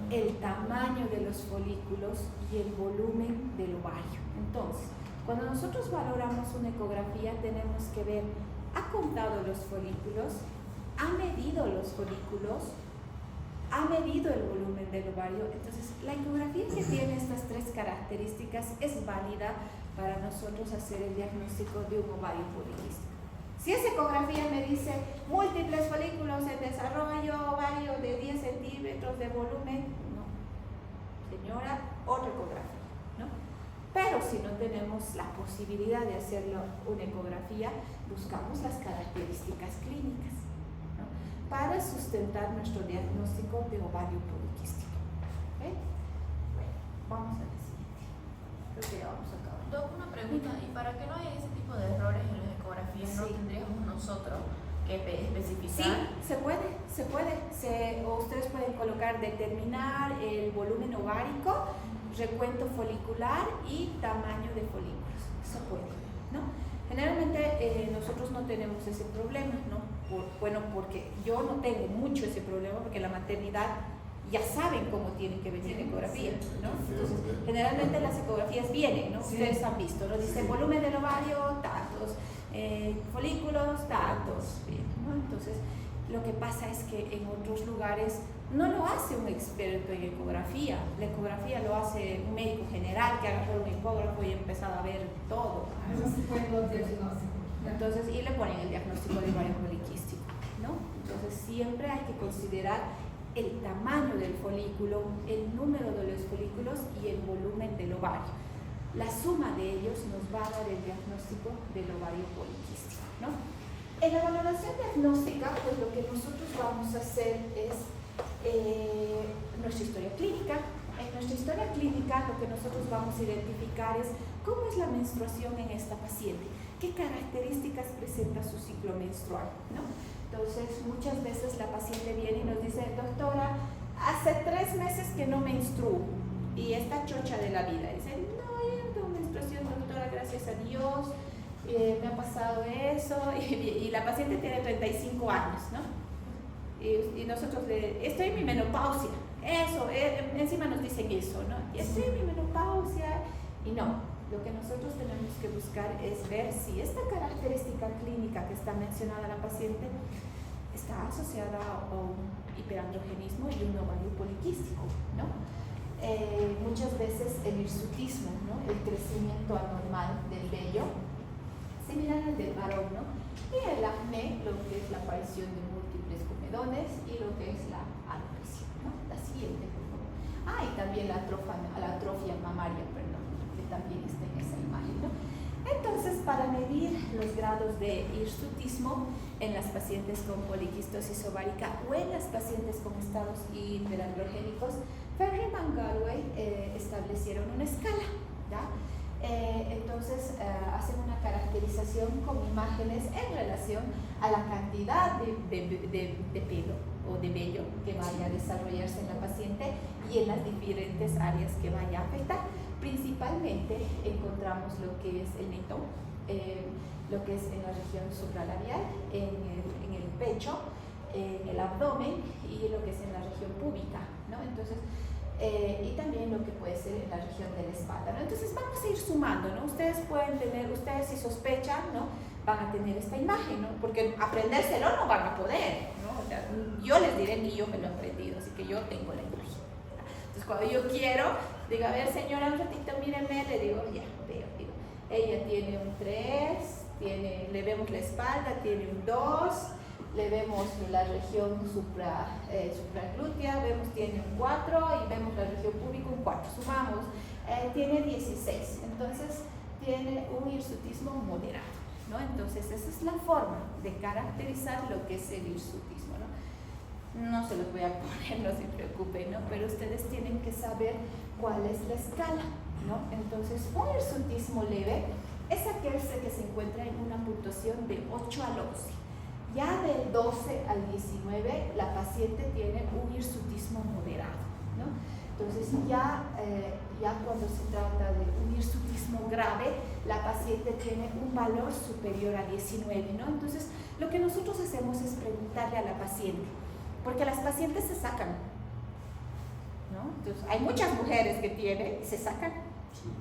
El tamaño de los folículos y el volumen del ovario. Entonces, cuando nosotros valoramos una ecografía, tenemos que ver, ¿ha contado los folículos? ¿Ha medido los folículos? ¿Ha medido el volumen del ovario? Entonces, la ecografía que tiene estas tres características es válida para nosotros hacer el diagnóstico de un ovario poliquístico. Si esa ecografía me dice múltiples folículos en desarrollo, ovario de 10 centímetros de volumen, no. Señora, otra ecografía, ¿no? Pero si no tenemos la posibilidad de hacerlo una ecografía, buscamos las características clínicas, ¿no? Para sustentar nuestro diagnóstico de ovario poliquístico. ¿Okay? Bueno, vamos a la siguiente. Creo que ya vamos a acabar. Doc, una pregunta, y para que no haya ese tipo de errores en las ecografías, ¿no Sí. tendríamos nosotros que Sí, especificar? se puede. O ustedes pueden colocar determinar el volumen ovárico, recuento folicular y tamaño de folículos. Se puede, ¿no? Generalmente nosotros no tenemos ese problema, ¿no? Porque yo no tengo mucho ese problema, porque la maternidad ya saben cómo tienen que venir la ecografía, ¿no? Entonces, generalmente las ecografías vienen, ¿no? Sí. Ustedes han visto, ¿no? Dice Sí. volumen del ovario, tantos, folículos, tantos, bien, ¿no? Entonces, lo que pasa es que en otros lugares no lo hace un experto en ecografía. La ecografía lo hace un médico general que agarra un ecógrafo y ha empezado a ver todo. Eso sí fue los diagnósticos. Entonces, y le ponen el diagnóstico de ovario poliquístico, ¿no? Entonces, siempre hay que considerar el tamaño del folículo, el número de los folículos y el volumen del ovario. La suma de ellos nos va a dar el diagnóstico del ovario poliquístico, ¿no? En la valoración diagnóstica, pues lo que nosotros vamos a hacer es nuestra historia clínica. En nuestra historia clínica lo que nosotros vamos a identificar es cómo es la menstruación en esta paciente, qué características presenta su ciclo menstrual, ¿no? Entonces, muchas veces la paciente viene y nos dice, doctora, hace 3 meses que no menstruo y está chocha de la vida. Dice, no, yo no tengo menstruación, doctora, gracias a Dios, me ha pasado eso, y la paciente tiene 35 años, ¿no? Y nosotros estoy en mi menopausia, eso, encima nos dicen eso, ¿no? Y estoy en mi menopausia, y no, lo que nosotros tenemos que buscar es ver si esta característica clínica que está mencionada la paciente está asociada a un hiperandrogenismo y un ovario poliquístico, ¿no? Muchas veces el hirsutismo, ¿no? El crecimiento anormal del vello, similar al del varón, ¿no? Y el acné, lo que es la aparición de múltiples comedones y lo que es la alopecia, ¿no? La siguiente, por favor. Y también la atrofia mamaria, perdón, que también está en esa imagen, ¿no? Entonces, para medir los grados de hirsutismo en las pacientes con poliquistosis ovárica o en las pacientes con estados hiperandrogénicos, Ferryman Galway establecieron una escala, ¿ya? Entonces hacen una caracterización con imágenes en relación a la cantidad de pelo o de vello que vaya a desarrollarse en la paciente y en las diferentes áreas que vaya a afectar. Principalmente encontramos lo que es el mentón, lo que es en la región supralabial, en el pecho, en el abdomen y lo que es en la región púbica, ¿no? Entonces, y también lo que puede ser en la región de la espalda, ¿no? Entonces vamos a ir sumando, ¿no? Ustedes si sospechan, ¿no? Van a tener esta imagen, ¿no? Porque aprendérselo no van a poder, ¿no? O sea, yo les diré que yo me lo he aprendido, así que yo tengo la imagen. Entonces cuando yo quiero, digo, a ver señora, un ratito, mírenme, le digo, ya, veo, digo, ella tiene un 3, le vemos la espalda, tiene un 2, le vemos la región supraglútea, vemos tiene un 4 y vemos la región púbica un 4. Sumamos, tiene 16, entonces tiene un hirsutismo moderado, ¿no? Entonces esa es la forma de caracterizar lo que es el hirsutismo, ¿no? No se los voy a poner, no se preocupen, ¿no? Pero ustedes tienen que saber cuál es la escala, ¿no? Entonces un hirsutismo leve es aquel que se encuentra en una puntuación de 8 al 11. Ya del 12 al 19 la paciente tiene un hirsutismo moderado, ¿no? Entonces ya cuando se trata de un hirsutismo grave, la paciente tiene un valor superior a 19, ¿no? Entonces lo que nosotros hacemos es preguntarle a la paciente, porque las pacientes se sacan, ¿no? Entonces hay muchas mujeres que se sacan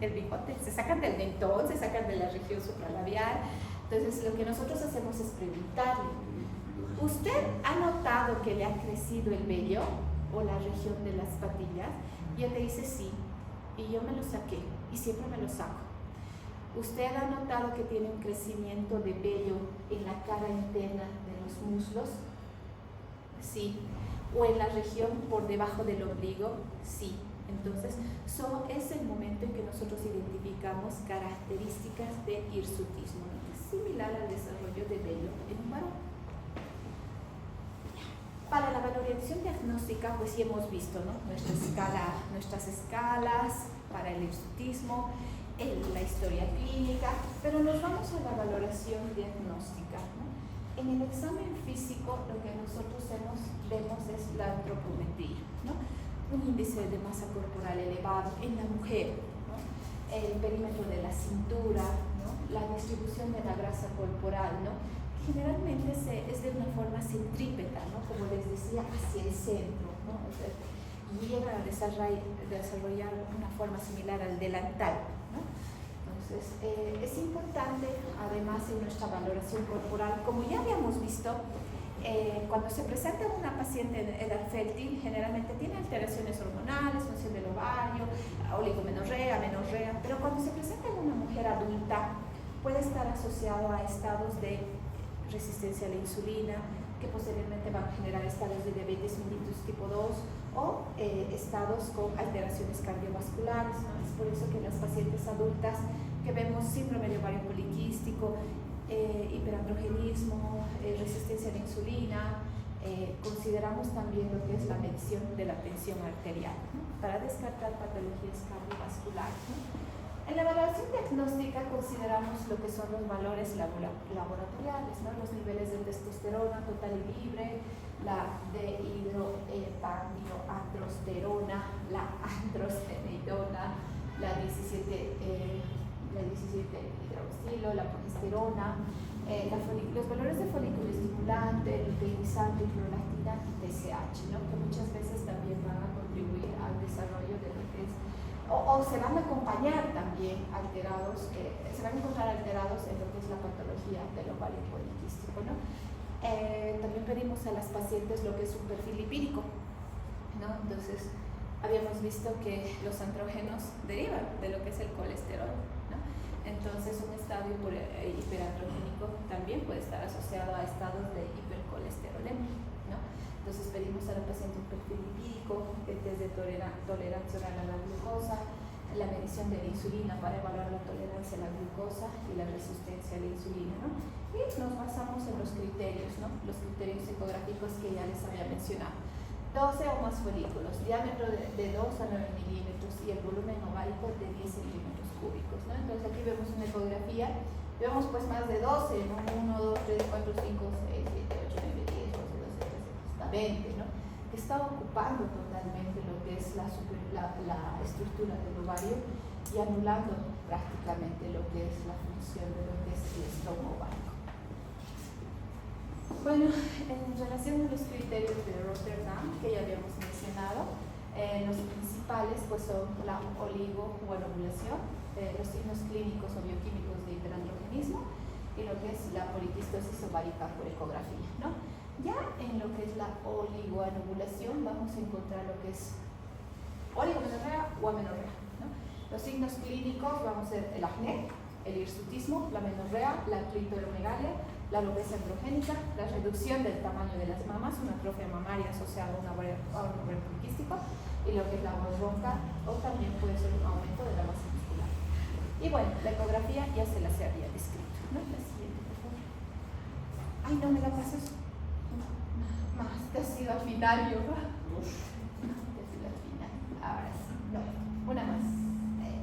el bigote, se sacan del mentón, se sacan de la región supralabial. Entonces lo que nosotros hacemos es preguntarle, ¿usted ha notado que le ha crecido el vello o la región de las patillas? Y ella te dice sí, y yo me lo saqué y siempre me lo saco. ¿Usted ha notado que tiene un crecimiento de vello en la cara interna de los muslos? Sí. ¿O en la región por debajo del ombligo? Sí. Entonces, es el momento en que nosotros identificamos características de hirsutismo, ¿no? Es similar al desarrollo de vello en un varón. Para la valoración diagnóstica, pues sí hemos visto, ¿no? Nuestras escalas para el hirsutismo, la historia clínica, pero nos vamos a la valoración diagnóstica, ¿no? En el examen físico lo que nosotros vemos es la antropometría, ¿no? Un índice de masa corporal elevado en la mujer, ¿no? El perímetro de la cintura, ¿no? La distribución de la grasa corporal, ¿no? Generalmente es de una forma centrípeta, ¿no? Como les decía, hacia el centro, ¿no? O sea, llega a desarrollar una forma similar al delantal, ¿no? Entonces, es importante, además, en nuestra valoración corporal, como ya habíamos visto, cuando se presenta una paciente en edad fértil, generalmente tiene alteraciones hormonales, función del ovario, oligomenorrea, menorrea, pero cuando se presenta en una mujer adulta, puede estar asociado a estados de resistencia a la insulina, que posteriormente van a generar estados de diabetes mellitus tipo 2 o estados con alteraciones cardiovasculares, ¿no? Es por eso que en las pacientes adultas que vemos síndrome de ovario poliquístico, hiperandrogenismo, resistencia a la insulina, consideramos también lo que es la medición de la tensión arterial, ¿no? Para descartar patologías cardiovasculares, ¿no? En la evaluación diagnóstica consideramos lo que son los valores laboratoriales, ¿no? Los niveles de testosterona total y libre, la dehidroepanioandrosterona, la androstenedona, la 17-hidroxilo, la progesterona, los valores de folículo estimulante, luteinizante, prolactina y TSH, ¿no? Que muchas veces también van a contribuir al desarrollo de lo que es o se van a acompañar también alterados, se van a encontrar alterados en lo que es la patología del ovario poliquístico, ¿no? También pedimos a las pacientes lo que es un perfil lipídico, ¿no? Entonces, habíamos visto que los andrógenos derivan de lo que es el colesterol, ¿no? Entonces, un estadio hiperandrogénico también puede estar asociado a estados de hipercolesterolemia, ¿no? Entonces pedimos a la paciente un perfil lipídico, el test de tolerancia oral a la glucosa, la medición de la insulina para evaluar la tolerancia a la glucosa y la resistencia a la insulina, ¿no? Y nos basamos en los criterios, ¿no? Los criterios ecográficos que ya les había mencionado. 12 o más folículos, diámetro de 2 a 9 milímetros y el volumen ovárico de 10 centímetros cúbicos, ¿no? Entonces aquí vemos una ecografía, vemos pues más de 12, ¿no? 1, 2, 3, 4, 5, 6, 7, 8, 9, 10, 11, 12, 13, hasta 20, ¿no? Que está ocupando totalmente lo que es la estructura del ovario y anulando prácticamente lo que es la función de lo que es el estroma ovárico. Bueno, en relación a los criterios de Rotterdam, que ya habíamos mencionado, los principales pues son la oligoovulación, los signos clínicos o bioquímicos de hiperandrogenismo y lo que es la poliquistosis ovárica por ecografía, ¿no? Ya en lo que es la oligoanovulación vamos a encontrar lo que es oligomenorrea o amenorrea, ¿no? Los signos clínicos vamos a ser el acné, el hirsutismo, la menorrea, la clitoromegalia, la alopecia androgénica, la reducción del tamaño de las mamas, una atrofia mamaria asociada a un ovario poliquístico y lo que es la voz ronca o también puede ser un aumento de la masa muscular. Y bueno, la ecografía ya se las había descrito, ¿no? La siguiente, por favor. Ay, no me la pasas más, te has ido al final, yo. No, te has ido al final. Ahora sí, no, una más.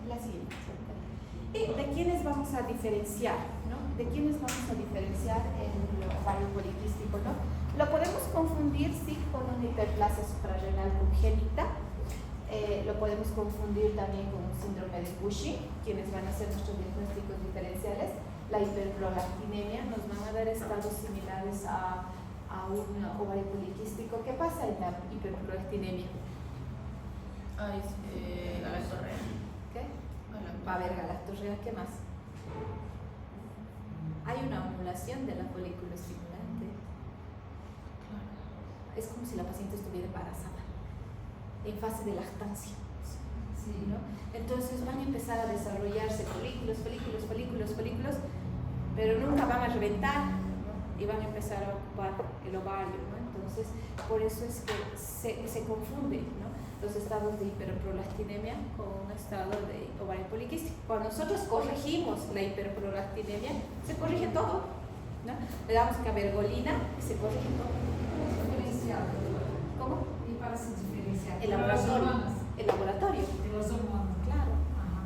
La siguiente. ¿Y de quiénes vamos a diferenciar? ¿No? ¿De quiénes vamos a diferenciar el ovario poliquístico? ¿No? Lo podemos confundir, sí, con una hiperplasia suprarrenal congénita. Lo podemos confundir también con un síndrome de Cushing, quienes van a ser nuestros diagnósticos diferenciales. La hiperprolactinemia nos van a dar estados similares a un ovario poliquístico. ¿Qué pasa en la hiperprolactinemia? Galactorrea. ¿Qué? Va a haber galactorrea, ¿qué más? Hay una ovulación de la folículo estimulante. Es como si la paciente estuviera embarazada, en fase de lactancia. Sí, ¿no? Entonces van a empezar a desarrollarse folículos, pero nunca van a reventar, ¿no? y van a empezar a ocupar el ovario, ¿no? Entonces, por eso es que se confunde, ¿no?, los estados de hiperprolastinemia con un estado de ovario poliquístico. Cuando nosotros corregimos la hiperprolastinemia, se corrige todo, ¿no? Le damos cabergolina y se corrige todo. Diferenciado. ¿Cómo? Y para se diferenciar. El Las laboratorio. hormonas. El laboratorio. De las hormonas. Claro. Ajá.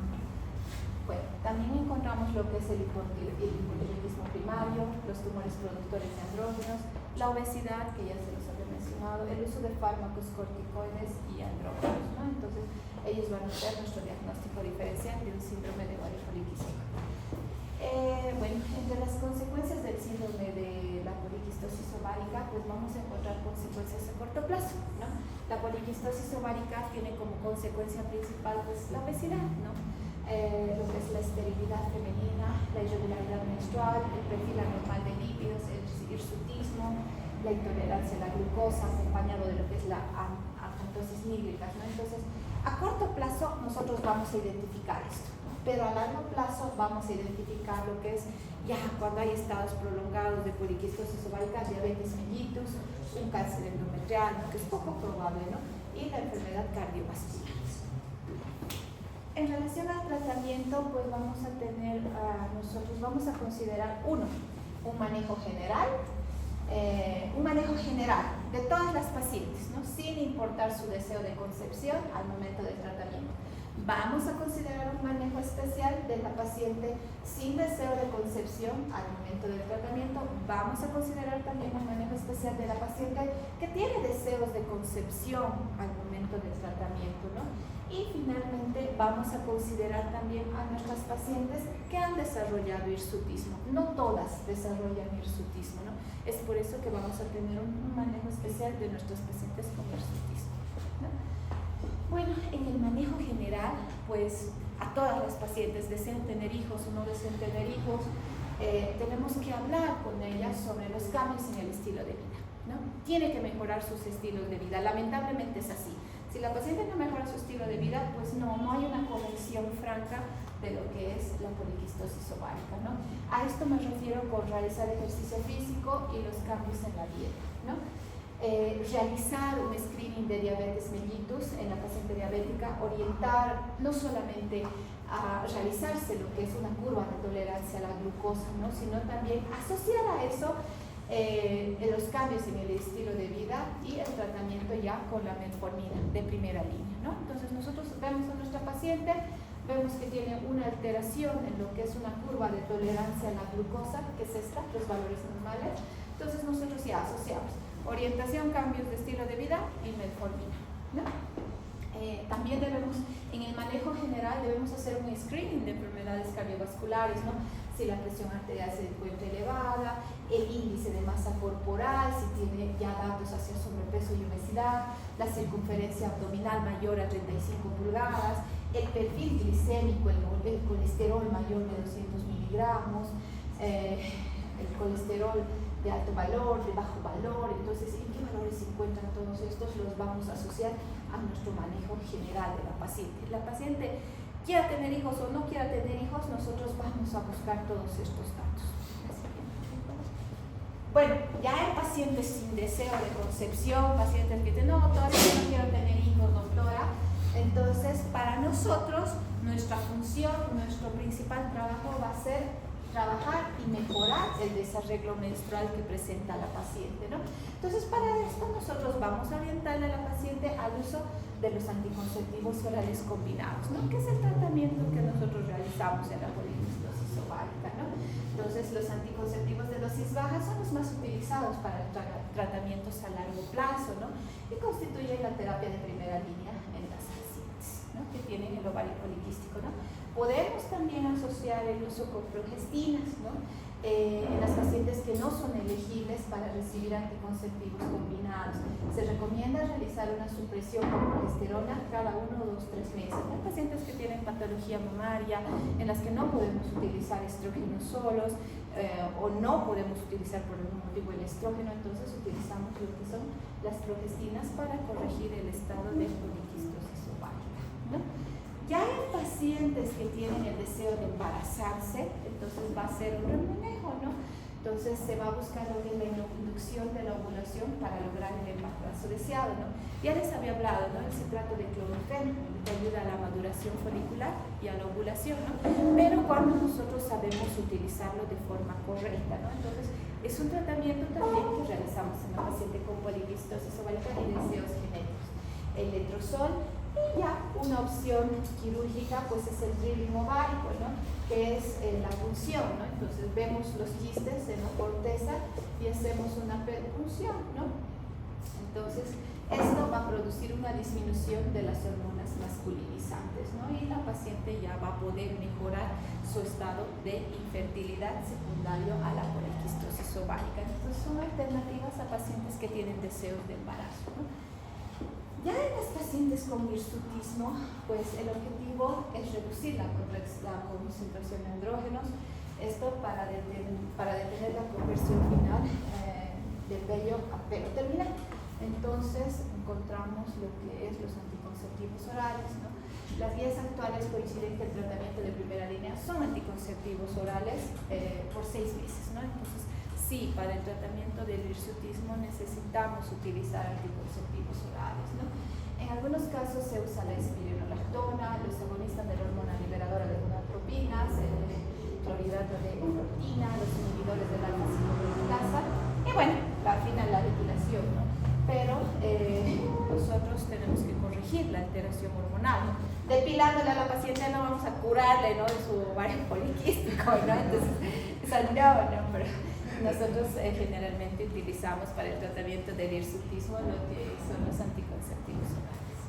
Bueno, también encontramos lo que es el hipotiroidismo primario, los tumores productores de andrógenos, la obesidad, que ya se los había mencionado, el uso de fármacos corticoides y andrógenos, ¿no? Entonces, ellos van a ser nuestro diagnóstico diferencial de un síndrome de ovario poliquístico. Bueno, entre las consecuencias del síndrome de la poliquistosis ovárica, pues vamos a encontrar consecuencias a corto plazo, ¿no? La poliquistosis ovárica tiene como consecuencia principal, pues, la obesidad, ¿no? Lo que es la esterilidad femenina, la irregularidad menstrual, el perfil anormal de lípidos, el hirsutismo, la intolerancia a la glucosa, acompañado de lo que es la acantosis nígrica, ¿no? Entonces, a corto plazo nosotros vamos a identificar esto, ¿no? Pero a largo plazo vamos a identificar lo que es ya cuando hay estados prolongados de poliquistosis ovárica, diabetes mellitus, un cáncer endometrial, que es poco probable, ¿no?, y la enfermedad cardiovascular. En relación al tratamiento, pues vamos a tener, nosotros vamos a considerar un manejo general de todas las pacientes, ¿no?, sin importar su deseo de concepción al momento del tratamiento. Vamos a considerar un manejo especial de la paciente sin deseo de concepción al momento del tratamiento. Vamos a considerar también un manejo especial de la paciente que tiene deseos de concepción al momento del tratamiento, ¿no? Y finalmente vamos a considerar también a nuestras pacientes que han desarrollado hirsutismo. No todas desarrollan hirsutismo, ¿no? Es por eso que vamos a tener un manejo especial de nuestras pacientes con hirsutismo, ¿no? Bueno, en el manejo general, pues a todas las pacientes, deseen tener hijos o no deseen tener hijos, tenemos que hablar con ellas sobre los cambios en el estilo de vida, ¿no? Tiene que mejorar sus estilos de vida, lamentablemente es así. Si la paciente no mejora su estilo de vida, pues no hay una corrección franca de lo que es la poliquistosis ovárica, ¿no? A esto me refiero con realizar ejercicio físico y los cambios en la dieta, ¿no? Realizar un screening de diabetes mellitus en la paciente diabética, orientar no solamente a realizarse lo que es una curva de tolerancia a la glucosa, ¿no?, sino también asociar a eso los cambios en el estilo de vida y el tratamiento ya con la metformina de primera línea, ¿no? Entonces nosotros vemos a nuestra paciente, vemos que tiene una alteración en lo que es una curva de tolerancia a la glucosa, que es esta, los valores normales. Entonces nosotros ya asociamos orientación, cambios de estilo de vida y metformina, ¿no? También debemos, en el manejo general, debemos hacer un screening de enfermedades cardiovasculares, ¿no? Si la presión arterial se encuentra elevada, el índice de masa corporal, si tiene ya datos hacia sobrepeso y obesidad, la circunferencia abdominal mayor a 35 pulgadas, el perfil glicémico, el colesterol mayor de 200 miligramos, el colesterol de alto valor, de bajo valor. Entonces, ¿en qué valores se encuentran todos estos? Los vamos a asociar a nuestro manejo general de la paciente. La paciente quiera tener hijos o no quiera tener hijos, nosotros vamos a buscar todos estos datos. Bueno, ya hay pacientes sin deseo de concepción, pacientes que dicen, no, todavía no quiero tener hijos, doctora. Entonces, para nosotros, nuestra función, nuestro principal trabajo va a ser trabajar y mejorar el desarreglo menstrual que presenta la paciente, ¿no? Entonces, para esto nosotros vamos a orientarle a la paciente al uso de los anticonceptivos orales combinados, ¿no?, que es el tratamiento que nosotros realizamos en la poliquistosis ovárica, ¿no? Entonces, los anticonceptivos de dosis baja son los más utilizados para tratamientos a largo plazo, ¿no?, y constituyen la terapia de primera línea en las pacientes, ¿no?, que tienen el ovario poliquístico, ¿no? Podemos también asociar el uso con progestinas, ¿no?, en las pacientes que no son elegibles para recibir anticonceptivos combinados. Se recomienda realizar una supresión con progesterona cada 1, 2, 3 meses. Hay pacientes que tienen patología mamaria, en las que no podemos utilizar estrógenos solos o no podemos utilizar por algún motivo el estrógeno, entonces utilizamos lo que son las progestinas para corregir el estado de poliquistosis ovárica, ¿no? Ya hay pacientes que tienen el deseo de embarazarse, entonces va a ser un buen manejo, ¿no? Entonces se va a buscar lo que es la inducción de la ovulación para lograr el embarazo deseado, ¿no? Ya les había hablado, ¿no? El citrato de clorofeno que ayuda a la maduración folicular y a la ovulación, ¿no? Pero cuando nosotros sabemos utilizarlo de forma correcta, ¿no? Entonces es un tratamiento también que realizamos en la paciente con poliquistosis ovárica y deseos genéticos. El letrozol. Y ya una opción quirúrgica pues es el drilling ovárico, ¿no? Que es la punción, ¿no? Entonces vemos los quistes en la corteza y hacemos una perpunción, ¿no? Entonces esto va a producir una disminución de las hormonas masculinizantes, ¿no? Y la paciente ya va a poder mejorar su estado de infertilidad secundario a la poliquistosis ovárica. Entonces son alternativas a pacientes que tienen deseos de embarazo, ¿no? Ya en las pacientes con hirsutismo, pues el objetivo es reducir la concentración de andrógenos, esto para detener la conversión final del vello a pelo terminal. Entonces encontramos lo que es los anticonceptivos orales, ¿no? Las guías actuales coinciden que el tratamiento de primera línea son anticonceptivos orales por 6 meses, ¿no? Entonces, sí, para el tratamiento del hirsutismo necesitamos utilizar anticonceptivos orales, ¿no? En algunos casos se usa la espironolactona, los agonistas de la hormona liberadora de gonadotropinas, el clorhidrato de prolactina, los inhibidores de la alfa-citonuricasa y bueno, al final la depilación, ¿no? Pero nosotros tenemos que corregir la alteración hormonal, ¿no? Depilándole a la paciente no vamos a curarle, ¿no? De su ovario poliquístico, ¿no? Entonces, ¿no? Pero nosotros generalmente utilizamos para el tratamiento del hirsutismo lo que son los anticonceptivos orales.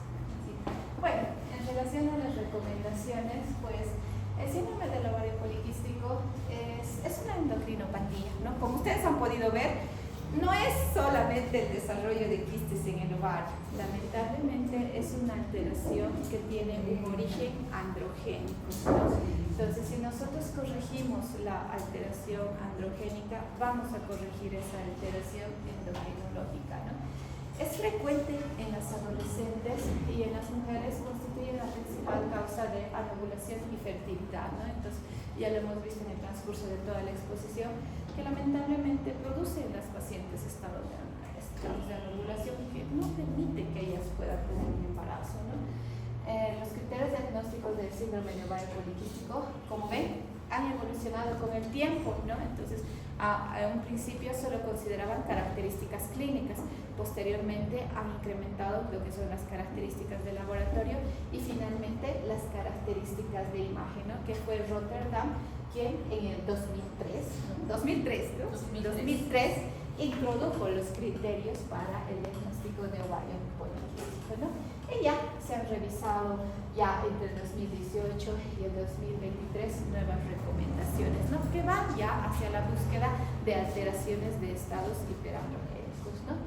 ¿Sí? Bueno, en relación a las recomendaciones, pues el síndrome del ovario poliquístico es una endocrinopatía, ¿no? Como ustedes han podido ver, no es solamente el desarrollo de quistes en el ovario, lamentablemente es una alteración que tiene un origen androgénico, ¿no? Entonces, si nosotros corregimos la alteración androgénica, vamos a corregir esa alteración endocrinológica, ¿no? Es frecuente en las adolescentes y en las mujeres constituye la principal causa de anovulación y fertilidad, ¿no? Entonces, ya lo hemos visto en el transcurso de toda la exposición, que lamentablemente produce en las pacientes estados de anovulación que no permite que ellas puedan tener un embarazo, ¿no? Los criterios diagnósticos del síndrome de ovario poliquístico, como ven, han evolucionado con el tiempo, ¿no? Entonces, a un principio solo consideraban características clínicas, posteriormente han incrementado lo que son las características de laboratorio y finalmente las características de imagen, ¿no? Que fue Rotterdam quien en el 2003 introdujo los criterios para el diagnóstico de ovario poliquístico, ¿no? Y ya se han revisado ya entre el 2018 y el 2023 nuevas recomendaciones, ¿no? Que van ya hacia la búsqueda de alteraciones de estados hiperandrogénicos, ¿no?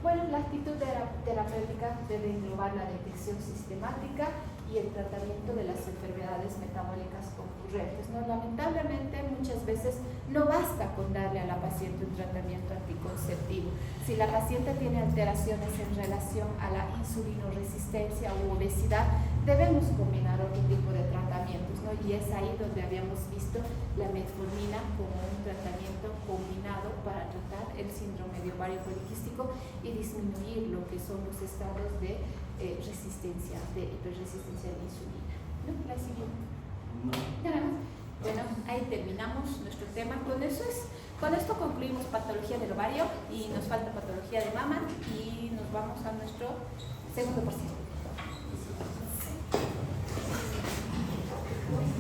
Bueno, la actitud terapéutica debe englobar la detección sistemática y el tratamiento de las enfermedades metabólicas concurrentes, ¿no? Lamentablemente muchas veces no basta con darle a la paciente un tratamiento anticonceptivo. Si la paciente tiene alteraciones en relación a la insulinoresistencia u obesidad, debemos combinar otro tipo de tratamientos, ¿no? Y es ahí donde habíamos visto la metformina como un tratamiento combinado para tratar el síndrome de ovario poliquístico y disminuir lo que son los estados de resistencia, de hiperresistencia a la insulina, ¿no? La siguiente. Bueno, ahí terminamos nuestro tema. Con esto concluimos patología del ovario y nos falta patología de mama y nos vamos a nuestro segundo porcentaje.